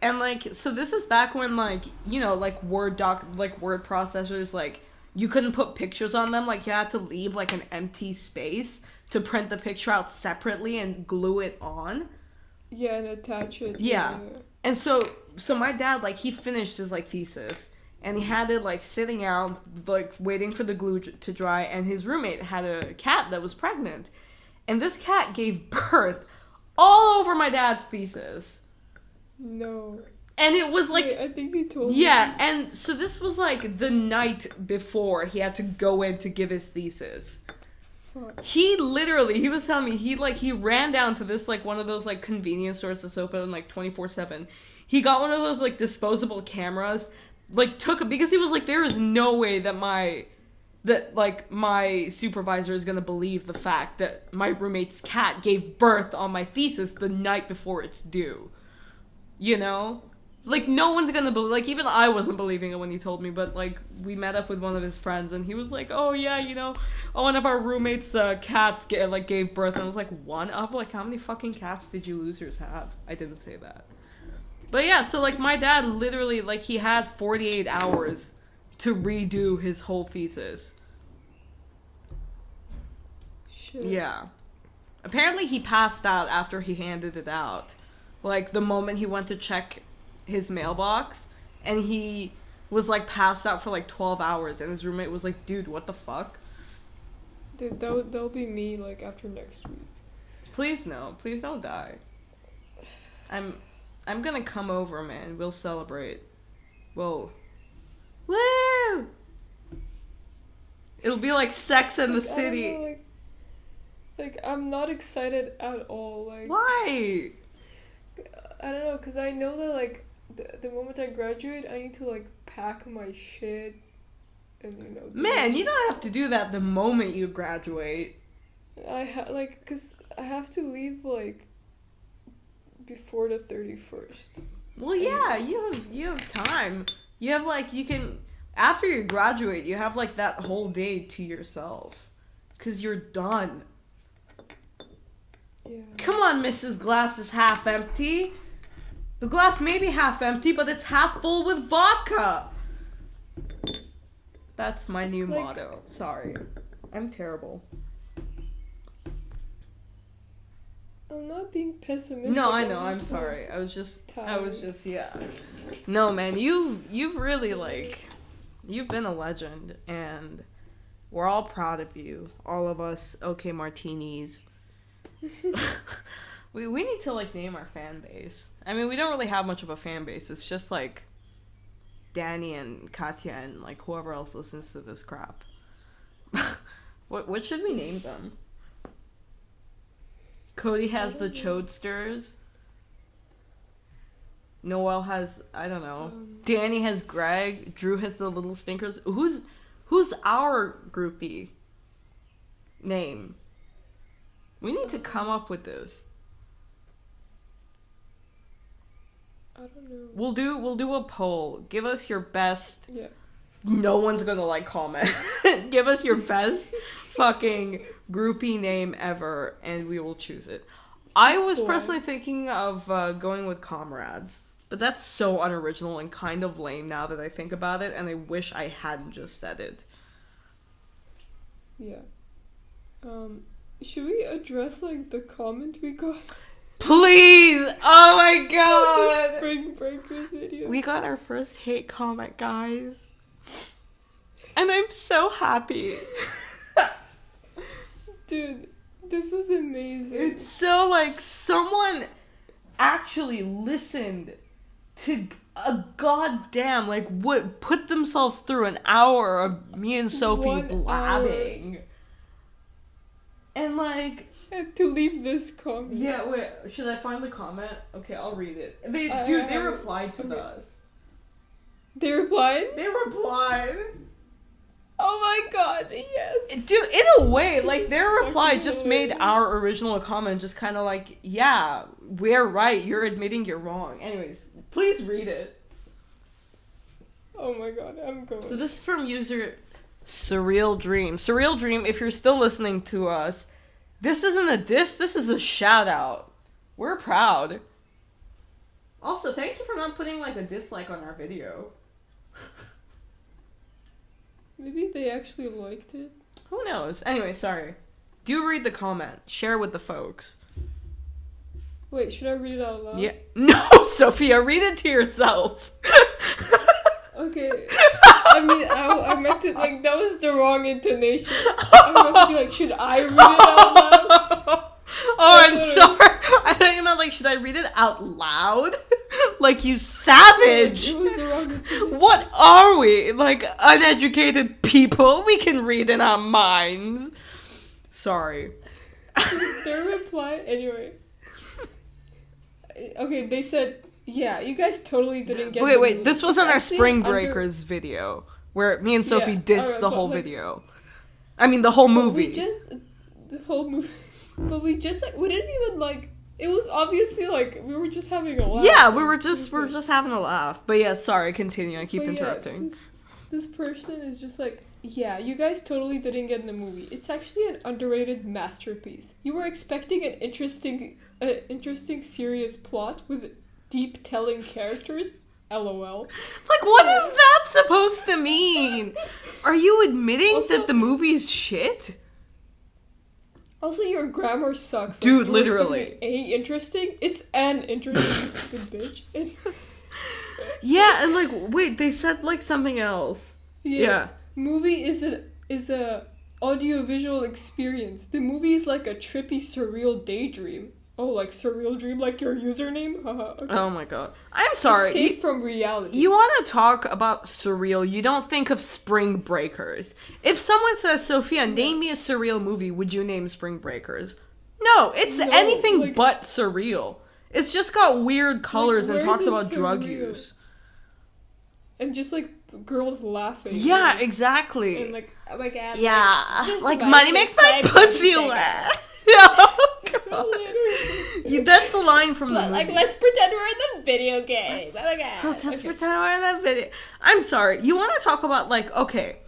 And, like, so this is back when, like, you know, like, word processors, like, you couldn't put pictures on them. Like, you had to leave, like, an empty space to print the picture out separately and glue it on. Yeah, and attach it. Yeah. And so my dad, like, he finished his, like, thesis. And he had it, like, sitting out, like, waiting for the glue to dry. And his roommate had a cat that was pregnant. And this cat gave birth all over my dad's thesis. No. And it was like... Wait, I think you told me. Yeah, and so this was like the night before he had to go in to give his thesis. Fuck. He was telling me, he ran down to this, like, one of those, like, convenience stores that's open, like, 24/7. He got one of those, like, disposable cameras, like, because he was like, there is no way that my supervisor is gonna believe the fact that my roommate's cat gave birth on my thesis the night before it's due. You know? Like, no one's gonna believe, like, even I wasn't believing it when he told me, but, like, we met up with one of his friends, and he was like, oh, yeah, you know, one of our roommates' cats, gave birth, and I was like, one of? Like, how many fucking cats did you losers have? I didn't say that. But, yeah, so, like, my dad literally, like, he had 48 hours to redo his whole thesis. Shit. Yeah. Apparently he passed out after he handed it out. Like, the moment he went to check his mailbox, and he was, like, passed out for, like, 12 hours, and his roommate was like, dude, what the fuck? Dude, that'll be me, like, after next week. Please no. Please don't die. I'm gonna come over, man. We'll celebrate. Whoa. Woo! It'll be like Sex in the City. I don't know, like, I'm not excited at all. Like, why? I don't know, because I know that, like, the moment I graduate, I need to, like, pack my shit and, you know... Man, you don't have to do that the moment you graduate. Because I have to leave, like, before the 31st. Well, yeah, you have time. You have, like, you can... After you graduate, you have, like, that whole day to yourself. Because you're done. Yeah. Come on, Mrs. Glass is half empty. The glass may be half empty, but it's half full with vodka. That's my new motto. Sorry. I'm terrible. I'm not being pessimistic. No, I know. I'm sorry. I was just, yeah. No, man, you've really, like, you've been a legend, and we're all proud of you. All of us, Okay Martinis. we need to, like, name our fan base. I mean, we don't really have much of a fan base. It's just, like, Danny and Katya and, like, whoever else listens to this crap. What should we name them? Cody has the Chodesters. Noel has, I don't know. Danny has Greg. Drew has the Little Stinkers. Who's our groupie name? We need to come up with this. I don't know. We'll do a poll. Give us your best. Yeah. No one's gonna, like, comment. Give us your best fucking groupie name ever, and we will choose it. I was personally thinking of going with Comrades, but that's so unoriginal and kind of lame now that I think about it, and I wish I hadn't just said it. Yeah. Should we address like the comment we got? Please! Oh my The god! Spring Breakers video. We got our first hate comment, guys. And I'm so happy. Dude, this was amazing. It's so like someone actually listened to a goddamn like what put themselves through an hour of me and Sophie 1 blabbing. And like And to leave this comment. yeah, wait, should I find the comment? Okay, I'll read it. They replied to us. They replied? They replied. Oh my god, yes. Dude, in a way, like is their reply fucking just made hilarious. our original comment just kind of like, yeah, we're right. You're admitting you're wrong. Anyways, please read it. Oh my god, I'm going. So this is from user Surreal Dream. Surreal Dream, if you're still listening to us, this isn't a diss, this is a shout out. We're proud. Also, thank you for not putting like a dislike on our video. Maybe they actually liked it. Who knows? Anyway, sorry. Do read the comment. Share with the folks. Wait, should I read it out loud? Yeah. No, Sophia, read it to yourself. Okay. I mean, I meant to, like, that was the wrong intonation. I meant to be like, should I read it out loud? Oh, That's I'm what it sorry. I thought you meant like, should I read it out loud? Like, you savage. It was the wrong intonation. What are we? Like, uneducated people? We can read in our minds. Sorry. Their reply, anyway. Okay, they said, yeah, you guys totally didn't get the Wait, movie. this wasn't It's our actually Spring under- Breakers video, where me and Sophie Yeah, dissed alright, the but, whole like- video. I mean, the whole But movie. the whole movie. But we just, like, we didn't even, like, it was obviously, like, we were just having a laugh. Yeah, we were just having a laugh. But yeah, sorry, continue. I keep But yeah, interrupting. this person is just like, yeah, you guys totally didn't get the movie. It's actually an underrated masterpiece. You were expecting an interesting, serious plot with deep telling characters. LOL. Like, what is that supposed to mean? Are you admitting Also- that the movie is shit? Also, your grammar sucks. Dude, you were literally. expecting A, interesting? It's an interesting, you stupid bitch. Yeah, and like, wait, they said like something else. Yeah. Movie is a audiovisual experience. The movie is like a trippy, surreal daydream. Oh, like surreal dream, like your username? Haha. Okay. Oh my god. I'm sorry. Escape from reality. You want to talk about surreal, you don't think of Spring Breakers. If someone says, Sophia, name me a surreal movie, would you name Spring Breakers? No, it's No, anything like- but surreal. It's just got weird colors and where's talks it about drug surreal? use. And just like girls laughing. Yeah, and, exactly. And like, oh my god. Yeah, this like vibe money makes my my pussy birthday. wet. Oh, God. Literally. That's the line from the But, movie. like, let's pretend we're in the video game. Oh my god. Let's just Okay. pretend we're in that video. I'm sorry. You want to talk about like, okay.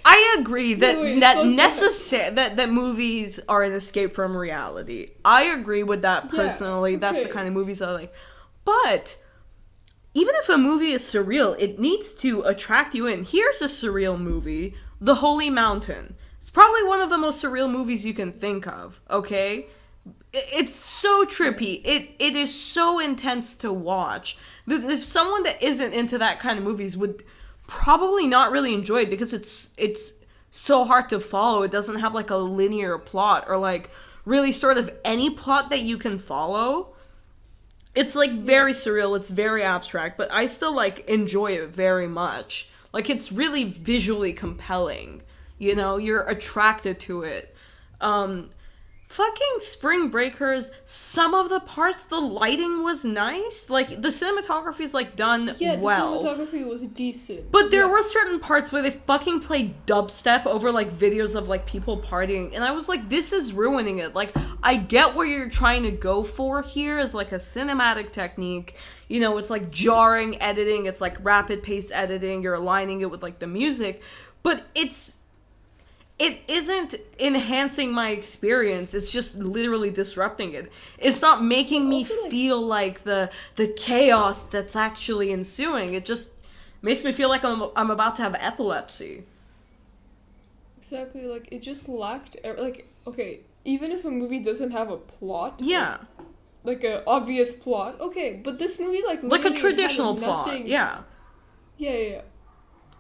I agree that wait, that so that movies are an escape from reality. I agree with that Yeah, personally. That's the okay. kind of movies I like. But even if a movie is surreal, it needs to attract you in. Here's a surreal movie, The Holy Mountain. It's probably one of the most surreal movies you can think of, okay? It's so trippy. It is so intense to watch. If someone that isn't into that kind of movies would probably not really enjoy it because it's so hard to follow. It doesn't have like a linear plot or like really sort of any plot that you can follow. It's like very surreal, it's very abstract, but I still like enjoy it very much. Like it's really visually compelling. You know, you're attracted to it. Fucking Spring Breakers, some of the parts, the lighting was nice. Like, the cinematography is, like, done Yeah, well. the cinematography was decent. But there Yeah. were certain parts where they fucking played dubstep over, like, videos of, like, people partying. And I was like, this is ruining it. Like, I get what you're trying to go for here as, like, a cinematic technique. You know, it's, like, jarring editing. It's, like, rapid pace editing. You're aligning it with, like, the music. But it isn't enhancing my experience. It's just literally disrupting it. It's not making me Also, like- feel like the chaos that's actually ensuing. It just makes me feel like I'm about to have epilepsy. Exactly, like, it just lacked, like, okay, even if a movie doesn't have a plot, Yeah. like a obvious plot, okay, but this movie, like a traditional plot, yeah. Yeah.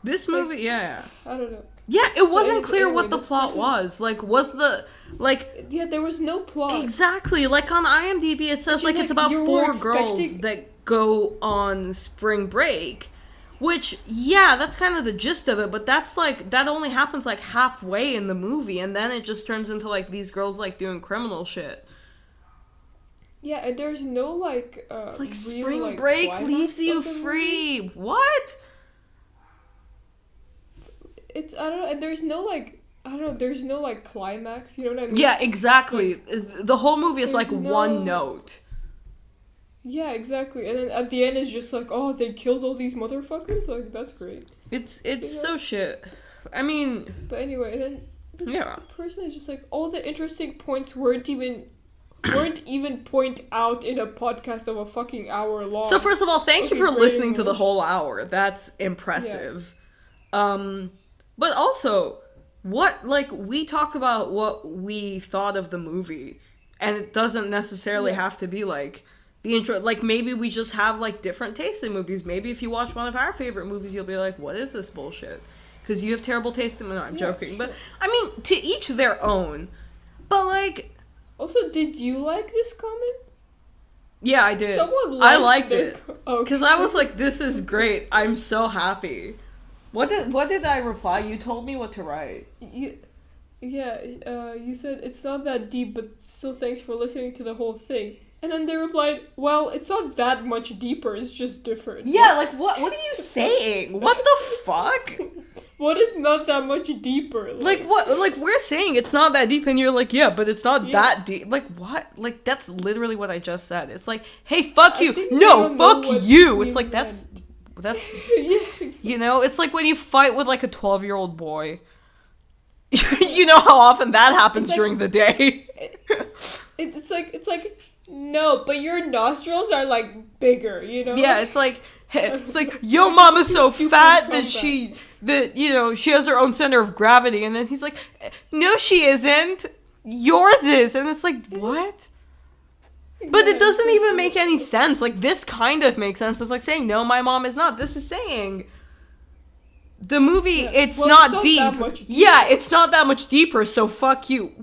This movie, like, I don't know. Yeah, it wasn't clear anyway, what the plot was. Like, was the, like... Yeah, there was no plot. Exactly. Like, on IMDb, it says, like, it's about 4 girls that go on spring break. Which, yeah, that's kind of the gist of it, but that's, like, that only happens, like, halfway in the movie, and then it just turns into, like, these girls, like, doing criminal shit. Yeah, and there's no, like, it's like, real, spring like, break leaves you free. Movie. What? It's, I don't know, and there's no, like, I don't know, there's no, like, climax, you know what I mean? Yeah, exactly. Like, the whole movie is, like, one note. Yeah, exactly. And then at the end, it's just like, oh, they killed all these motherfuckers? Like, that's great. It's so shit. I mean... But anyway, and then this person is just like, all the interesting points weren't even point out in a podcast of a fucking hour long. So first of all, thank you for listening to the whole hour. That's impressive. Yeah. But also, we talk about what we thought of the movie, and it doesn't necessarily have to be, like, the intro. Like, maybe we just have, like, different taste in movies. Maybe if you watch one of our favorite movies, you'll be like, what is this bullshit? Because you have terrible taste in... No, I'm joking. Sure. But, I mean, to each their own. But, like... Also, did you like this comment? Yeah, I did. I liked it. Because I was like, this is great. I'm so happy. What did I reply? You told me what to write. You said, it's not that deep, but still thanks for listening to the whole thing. And then they replied, well, it's not that much deeper, it's just different. Yeah, like, what are you saying? What the fuck? What is not that much deeper? Like, what? Like, we're saying it's not that deep, and you're like, yeah, but it's not that deep. Like, what? Like, that's literally what I just said. It's like, hey, fuck you. No, fuck you. It's like, that's yeah, exactly. You know, it's like when you fight with, like, a 12-year-old boy. You know how often that happens during the day. It's like, no, but your nostrils are, like, bigger, you know? Yeah, it's like, yo, mama's so fat that she has her own center of gravity. And then he's like, no, she isn't. Yours is. And it's like, what? But it doesn't even make any sense. Like, this kind of makes sense. It's like saying, no, my mom is not. This is saying... The movie, it's not deep. Yeah, it's not that much deeper, so fuck you.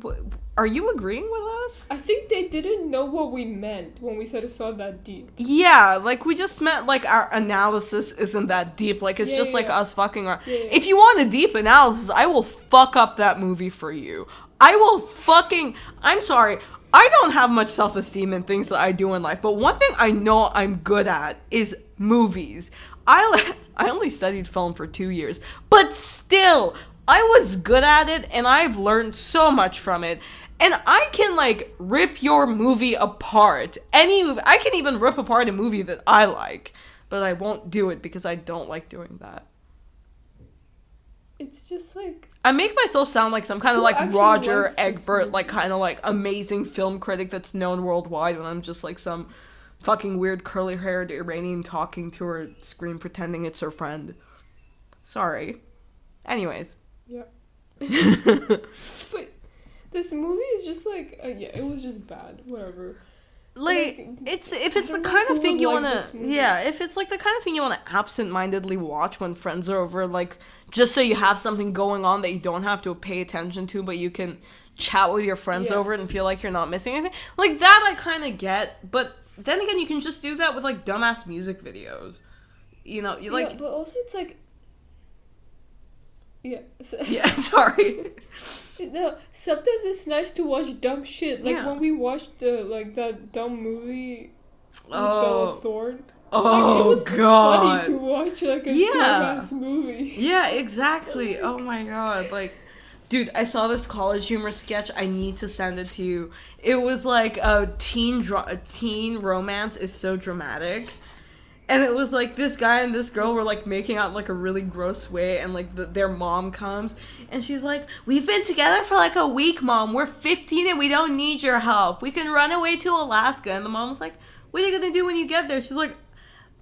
Are you agreeing with us? I think they didn't know what we meant when we said it's not that deep. Yeah, like, we just meant, like, our analysis isn't that deep. Like, it's just like us fucking around. Yeah. If you want a deep analysis, I will fuck up that movie for you. I will fucking... I'm sorry. I don't have much self-esteem in things that I do in life, but one thing I know I'm good at is movies. I only studied film for 2 years, but still, I was good at it, and I've learned so much from it. And I can, like, rip your movie apart. I can even rip apart a movie that I like, but I won't do it because I don't like doing that. It's just, like... I make myself sound like some kind of, like, Roger Ebert, like, kind of, like, amazing film critic that's known worldwide, when I'm just, like, some... fucking weird curly-haired Iranian talking to her screen pretending it's her friend. Sorry. Anyways. Yeah. But this movie is just like, it was just bad. Whatever. Like, if it's the kind of thing you want to... Yeah, if it's, like, the kind of thing you want to absent-mindedly watch when friends are over, like, just so you have something going on that you don't have to pay attention to, but you can chat with your friends over it and feel like you're not missing anything. Like, that I kind of get, but... Then again, you can just do that with, like, dumbass music videos. You know, you like... Yeah, but also it's like... Yeah. Yeah, sorry. No, sometimes it's nice to watch dumb shit. Like, when we watched, that dumb movie with Bella Thorne. Oh, it was just God. funny to watch, like, a dumbass movie. Yeah, exactly. Oh, my God. Like... Dude, I saw this College Humor sketch. I need to send it to you. It was like a teen romance is so dramatic. And it was like this guy and this girl were like making out in like a really gross way. And like their mom comes and she's like, we've been together for like a week, Mom. We're 15 and we don't need your help. We can run away to Alaska. And the mom was like, what are you going to do when you get there? She's like,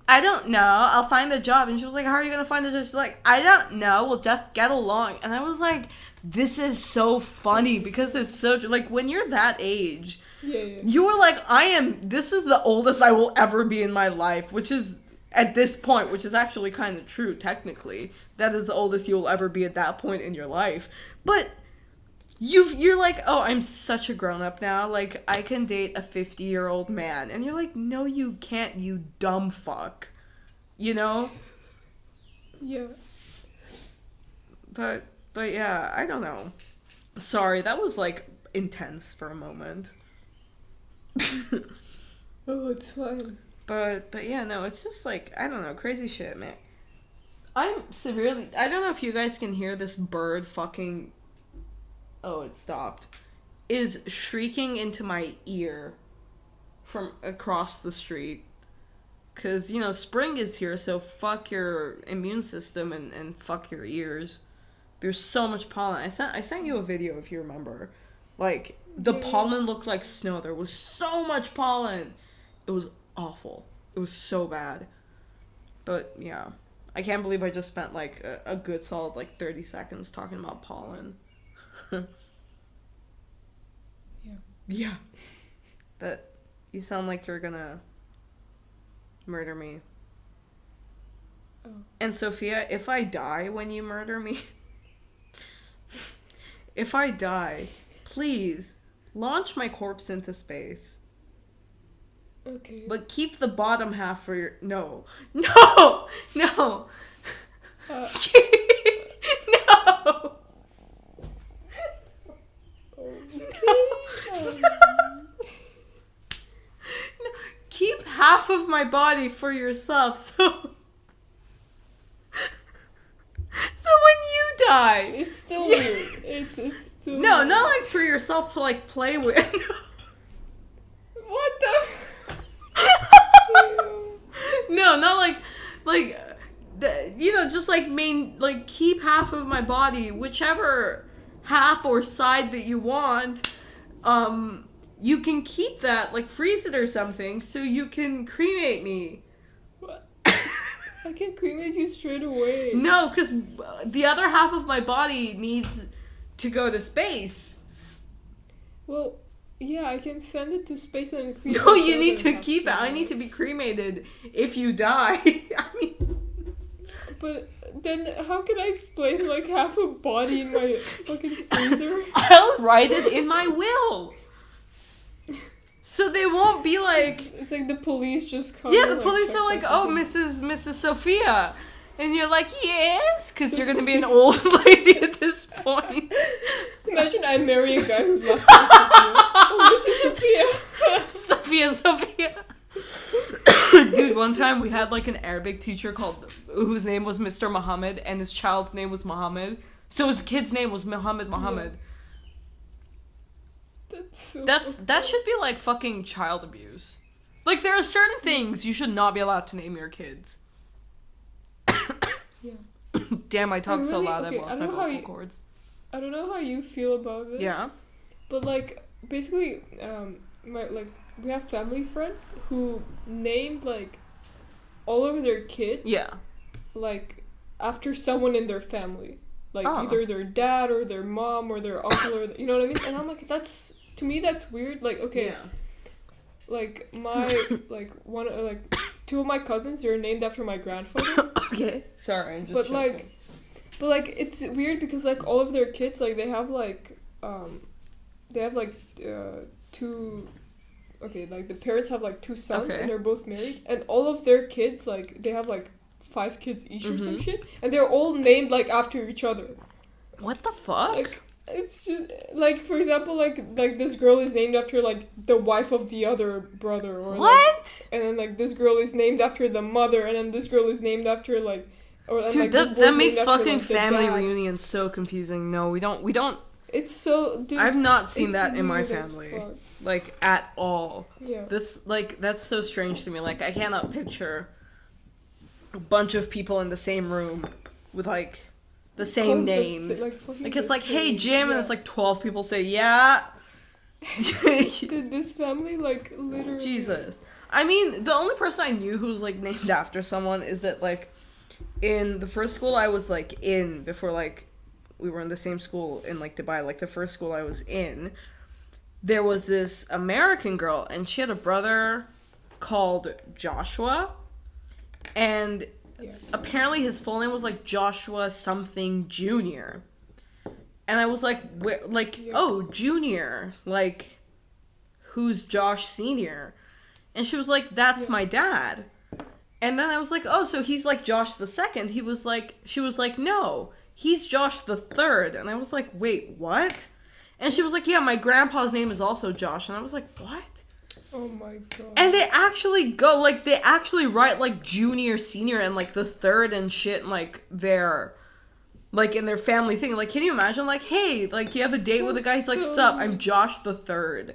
I don't know. I'll find a job. And she was like, how are you going to find a job? She's like, I don't know. We'll just get along. And I was like... this is so funny because it's so, like, when you're that age, Yeah. you were like, this is the oldest I will ever be in my life, which is, at this point, which is actually kind of true, technically. That is the oldest you will ever be at that point in your life. But you're like, oh, I'm such a grown-up now, like, I can date a 50-year-old man. And you're like, no, you can't, you dumb fuck. You know? Yeah. But yeah, I don't know. Sorry, that was, like, intense for a moment. Oh, it's fine. But yeah, no, it's just, like, I don't know, crazy shit, man. I don't know if you guys can hear this bird fucking... Oh, it stopped. Is shrieking into my ear from across the street. Because, you know, spring is here, so fuck your immune system and fuck your ears. There's so much pollen. I sent you a video if you remember. Like, the pollen looked like snow. There was so much pollen. It was awful. It was so bad. But, yeah. I can't believe I just spent, like, a good solid, like, 30 seconds talking about pollen. Yeah. But you sound like you're gonna murder me. Oh. And Sophia, if I die when you murder me, if I die, please launch my corpse into space. Okay. But keep the bottom half for your... No. No! Uh, No! Keep half of my body for yourself, so when you die... It's still weird. It's still No, weird. not like for yourself to, like, play with. What the... No, not like, you know, just like keep half of my body, whichever half or side that you want. You can keep that, like, freeze it or something, so you can cremate me. What? I can cremate you straight away. No, because the other half of my body needs to go to space. Well, yeah, I can send it to space and cremate. No, you need to keep it. I need to be cremated if you die. I mean... But then how can I explain, like, half a body in my fucking freezer? I'll write it in my will. So they won't be like... It's like the police just come. Yeah, the and, police check are like, my oh, fucking- Mrs. Sophia. And you're like, yes, because So you're going to be an Sophia- old lady at this point. Imagine I marry a guy whose last name is Sophia. Oh, Mrs. Sophia. Sophia. Dude, one time we had, like, an Arabic teacher whose name was Mr. Muhammad, and his child's name was Muhammad. So his kid's name was Muhammad. Yeah. So That should be, like, fucking child abuse. Like, there are certain things you should not be allowed to name your kids. Yeah. Damn, I talk so really- loud okay, I've lost I my don't know how vocal you- cords. I don't know how you feel about this. Yeah. But, like, basically, we have family friends who named, like, all of their kids. Yeah. Like, after someone in their family. Like, Oh. either their dad or their mom or their uncle or... You know what I mean? And I'm like, to me, that's weird. Like, okay. Yeah. Like, two of my cousins, they're named after my grandfather. Okay. Sorry, I'm just But, checking. like, it's weird because, like, all of their kids, like, they have, like, two... Okay, like, the parents have, like, two sons, Okay. and they're both married. And all of their kids, like, they have, like, 5 kids each or some Mhm. shit. And they're all named, like, after each other. What the fuck? Like, it's just... Like, for example, like this girl is named after, like, the wife of the other brother. Or, What? Like, and then, like, this girl is named after the mother. And then this girl is named after, like... Dude, like, this that boy's makes named after, fucking like, the family dad. reunions so confusing. No, we don't. It's so... Dude, I've not seen it's that in my weird as family. fuck. Like, at all. Yeah. That's so strange to me. Like, I cannot picture a bunch of people in the same room with, like, the same names. Like, it's like, hey, Jim, and it's like 12 people say, yeah. Dude, this family, like, literally... Jesus. I mean, the only person I knew who was, like, named after someone is that, like, in the first school I was, like, in before, like, we were in the same school in, like, Dubai, like, the first school I was in, there was this American girl, and she had a brother called Joshua, and apparently his full name was, like, Joshua something Jr., and I was like, oh, Junior, like, who's Josh Senior? And she was like, that's my dad. And then I was like, oh, so he's like Josh the second. She was like, no, he's Josh the third. And I was like, wait, what? And she was like, yeah, my grandpa's name is also Josh. And I was like, what? Oh my god. And they actually write, like, junior, senior, and, like, the third and shit, and, like, their, like, in their family thing. Like, can you imagine, like, hey, like, you have a date with a guy, he's like, sup, I'm Josh the third.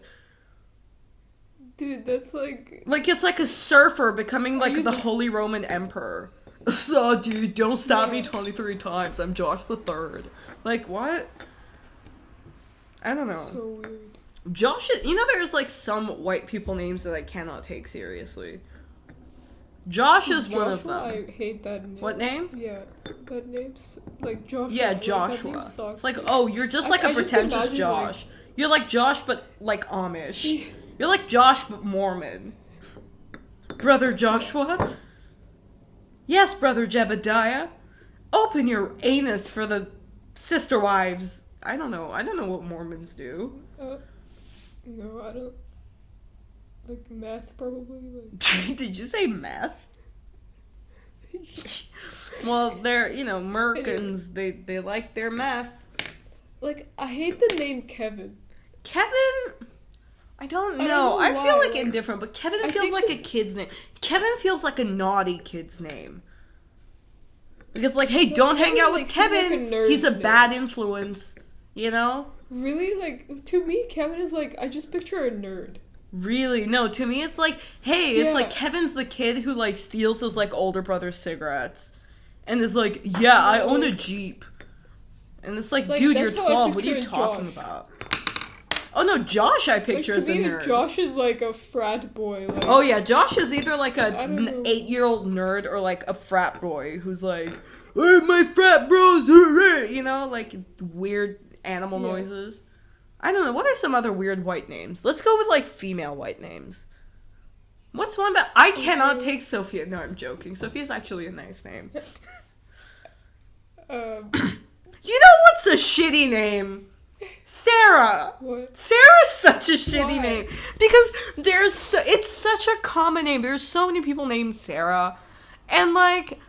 Dude, that's like... Like, it's like a surfer becoming, like, the Holy Roman Emperor. So, dude, don't stab me 23 times. I'm Josh the third. Like, what? I don't know. So weird. Josh is... You know, there's, like, some white people names that I cannot take seriously. Josh is one of them. I hate that name. What name? Yeah, that name's, like, Joshua. Yeah, like, Joshua. That name sucks. It's like, oh, you're just, like, a pretentious imagine, Josh. like... You're like Josh, but, like, Amish. You're like Josh, but Mormon. Brother Joshua? Yes, Brother Jebediah. Open your anus for the sister wives. I don't know what Mormons do. No, I don't. Like, meth, probably. Like... Did you say meth? Well, they're, Merkins. They like their meth. Like, I hate the name Kevin. Kevin? I don't know. I feel like indifferent, but Kevin feels like a kid's name. Kevin feels like a naughty kid's name. Because, like, hey, don't hang out with Kevin. He's a bad influence, you know? Really? Like, to me, Kevin is like, I just picture a nerd. Really? No, to me it's like, hey, it's like Kevin's the kid who, like, steals his, like, older brother's cigarettes. And is like, yeah, I own a Jeep. And it's like, dude, you're 12. What are you talking about? Oh, no, Josh I picture as a nerd. Josh is like a frat boy. Like, oh, yeah, Josh is either like an 8-year-old nerd or like a frat boy who's like, hey, my frat bros, hooray! You know, like weird animal noises. I don't know. What are some other weird white names? Let's go with like female white names. What's one that I cannot take? Sophia. No, I'm joking. Sophia's actually a nice name. You know what's a shitty name? Sarah. What? Sarah's such a shitty name because it's such a common name. There's so many people named Sarah, and like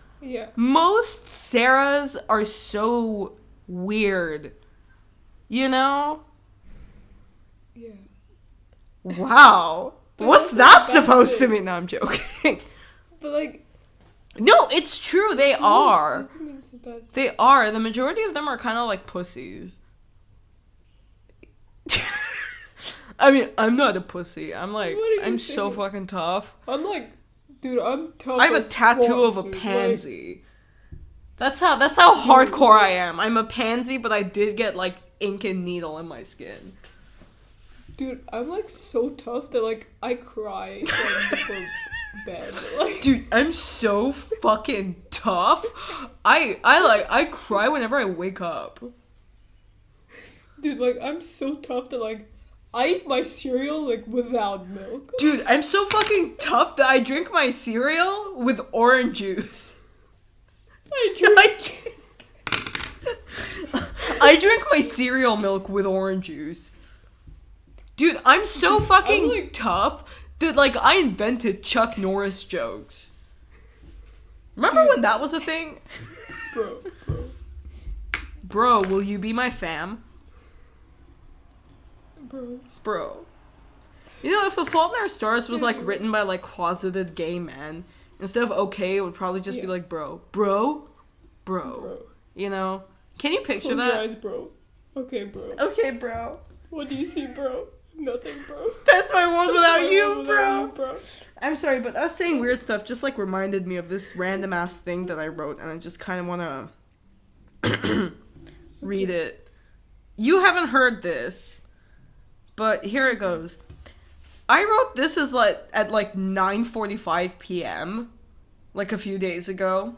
most Sarahs are so weird. You know? Yeah. Wow. What's that supposed to mean? No, I'm joking. But like. No, it's true. They are. Doesn't mean it's a bad thing. They are. The majority of them are kind of like pussies. I mean, I'm not a pussy. I'm like, I'm so fucking tough. I'm like, dude, I'm tough. I have a tattoo of a pansy. Like, that's how hardcore I am. I'm a pansy, but I did get like ink and needle in my skin. Dude, I'm like so tough that like I cry before bed. Like, dude, I'm so fucking tough. I cry whenever I wake up. Dude, like I'm so tough that like I eat my cereal like without milk. Dude, I'm so fucking tough that I drink my cereal with orange juice. I drink my cereal milk with orange juice. Dude, I'm so fucking like, tough that like I invented Chuck Norris jokes. Remember when that was a thing? Bro, will you be my fam? Bro. You know, if The Fault in Our Stars was, like, written by, like, closeted gay men, instead of okay, it would probably just be like, bro. You know? Can you picture Close that? your eyes, bro. Okay, bro. Okay, bro. What do you see, bro? Nothing, bro. That's my world without you, bro. I'm sorry, but us saying weird stuff just, like, reminded me of this random-ass thing that I wrote, and I just kind of want to read it. You haven't heard this. But here it goes. I wrote this at 9:45 p.m. like a few days ago.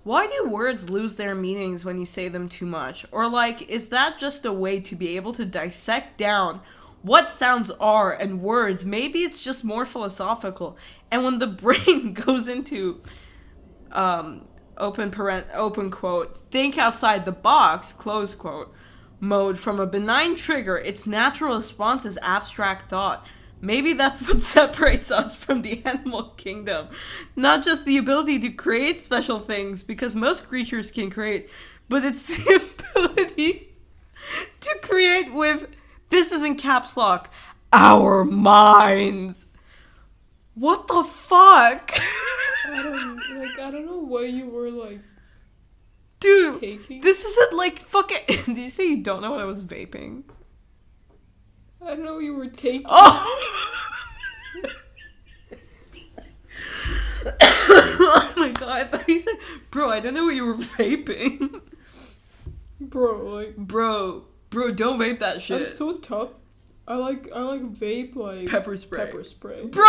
why do words lose their meanings when you say them too much? Or, like, is that just a way to be able to dissect down what sounds are and words? Maybe it's just more philosophical. And when the brain goes into, open quote, think outside the box, close quote, mode from a benign trigger, its natural response is abstract thought. Maybe that's what separates us from the animal kingdom. Not just the ability to create special things, because most creatures can create, but it's the ability to create with, this is in caps lock, our minds. What the fuck? I don't know why you were like, dude, taking. This isn't like fucking. Did you say you don't know what I was vaping? I don't know what you were taking. Oh! Oh my god, I thought you said, bro, I don't know what you were vaping. Bro, don't vape that shit. I'm so tough. I like vape like pepper spray. Bro!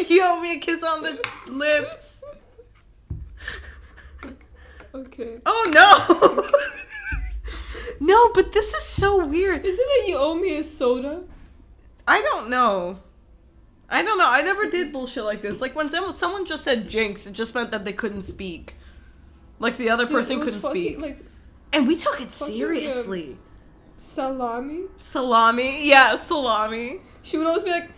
You owe me a kiss on the lips. Okay. Oh no! No, but this is so weird. Isn't it you owe me a soda? I don't know. I never did bullshit like this. Like, when someone just said jinx, it just meant that they couldn't speak. Like, the other person couldn't speak. Like, and we took it seriously. Salami? Yeah, salami. She would always be like,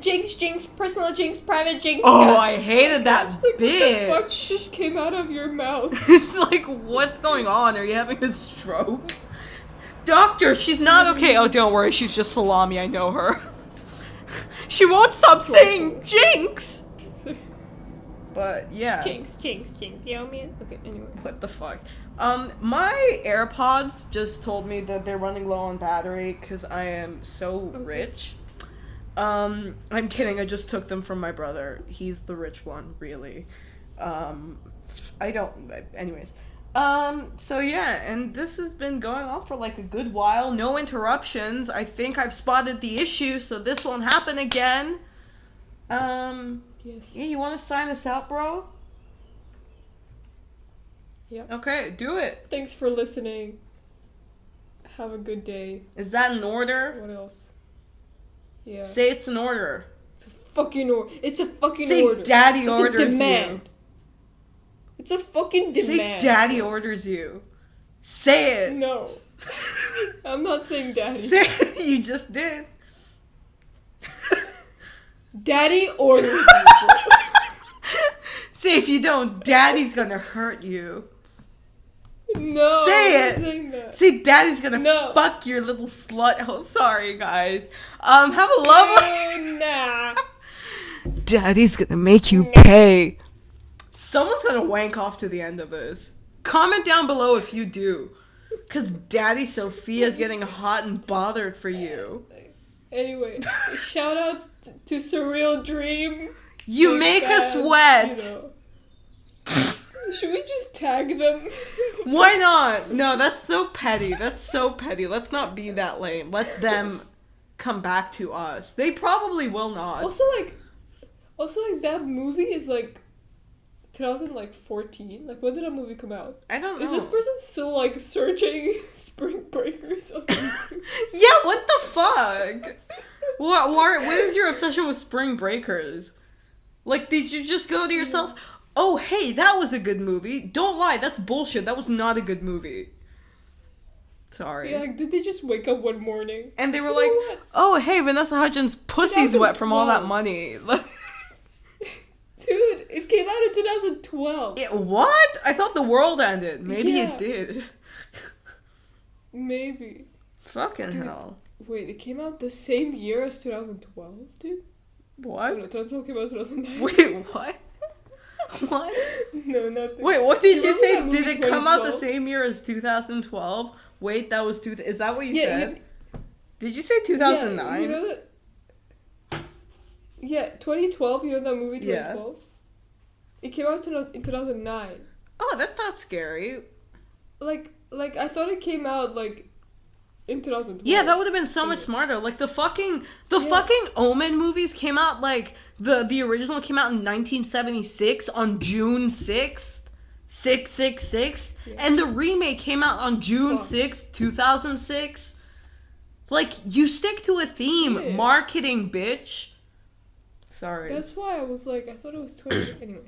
jinx, personal jinx, private jinx. Oh, I hated that just like, bitch. What the fuck just came out of your mouth? It's like, what's going on? Are you having a stroke? Doctor, she's not okay. Oh, don't worry, she's just salami, I know her. She won't stop saying jinx! But, yeah. Jinx, you know what I mean? Okay, anyway. What the fuck? My AirPods just told me that they're running low on battery because I am so rich. I'm kidding, I just took them from my brother. He's the rich one, really. Anyways. So yeah, and this has been going on for like a good while. No interruptions. I think I've spotted the issue, so this won't happen again. Yes. Yeah, you want to sign us out, bro? Yeah. Okay, do it. Thanks for listening. Have a good day. Is that in order? What else? Yeah. Say it's in order. It's a fucking order. It's a fucking Say order. Daddy it's orders a demand. you. It's a fucking demand. Say Daddy orders you. Say it. No. I'm not saying Daddy. Say it. You just did. Daddy orders you. Say if you don't, Daddy's gonna hurt you. No. Say I'm it. not saying that. Say Daddy's gonna fuck your little slut. Oh, sorry, guys. Have a lovely... Nah. Daddy's gonna make you pay. Someone's gonna wank off to the end of this. Comment down below if you do. Because Daddy Sophia's getting hot and bothered for you. Anyway, shout outs to Surreal Dream. You make us wet. You know. Should we just tag them? Why not? No, that's so petty. Let's not be that lame. Let them come back to us. They probably will not. Also, that movie is like 2014. Like, when did that movie come out? I don't know. Is this person still like searching Spring Breakers on YouTube? Yeah, what the fuck? What is your obsession with Spring Breakers? Like, did you just go to yourself, oh, hey, that was a good movie? Don't lie, that's bullshit. That was not a good movie. Sorry. Yeah, like, did they just wake up one morning? And they were like, oh, hey, Vanessa Hudgens' pussy's wet from all that 2012. money. Dude, it came out in 2012. What? I thought the world ended. Maybe it did. Maybe. Fucking hell. Wait, it came out the same year as 2012, dude? What? Oh, no, 2012 came out in 2009. Wait, what? What? No, nothing. Wait, what did you say? Remember that Did movie it come out the 2012? same year as 2012? Wait, that was is that what you Yeah, said? Did you say 2009? Yeah, you know that? Yeah, 2012, you know that movie 2012? Yeah. It came out in 2009. Oh, that's not scary. Like I thought it came out like in 2012. Yeah, that would have been so much smarter. Like the fucking Omen movies came out like the original came out in 1976 on June 6th. 666, Yeah. and the remake came out on June Fuck. 6th, 2006. Like, you stick to a theme. Yeah. Marketing, bitch. Sorry. That's why I was like, I thought it was 20. Anyway.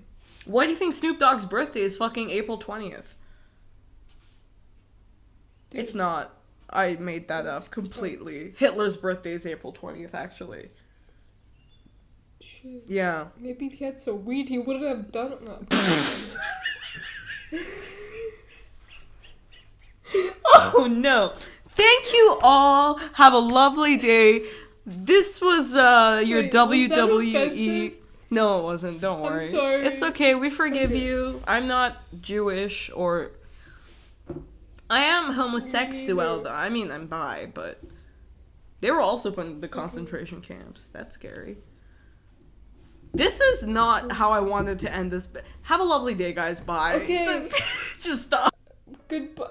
Why do you think Snoop Dogg's birthday is fucking April 20th? Dude. It's not. I made that That's up completely. Hitler's birthday is April 20th, actually. Shit. Yeah. Maybe if he had some weed, he wouldn't have done it. No. Oh no. Thank you all. Have a lovely day. This was your Wait, was that WWE. offensive? No, it wasn't. Don't I'm worry. sorry. It's okay. We forgive Okay. you. I'm not Jewish or I am homosexual neither. though. I mean, I'm bi, but they were also put in the concentration camps. That's scary. This is not how I wanted to end this. But have a lovely day, guys. Bye. Okay. Just stop. Goodbye.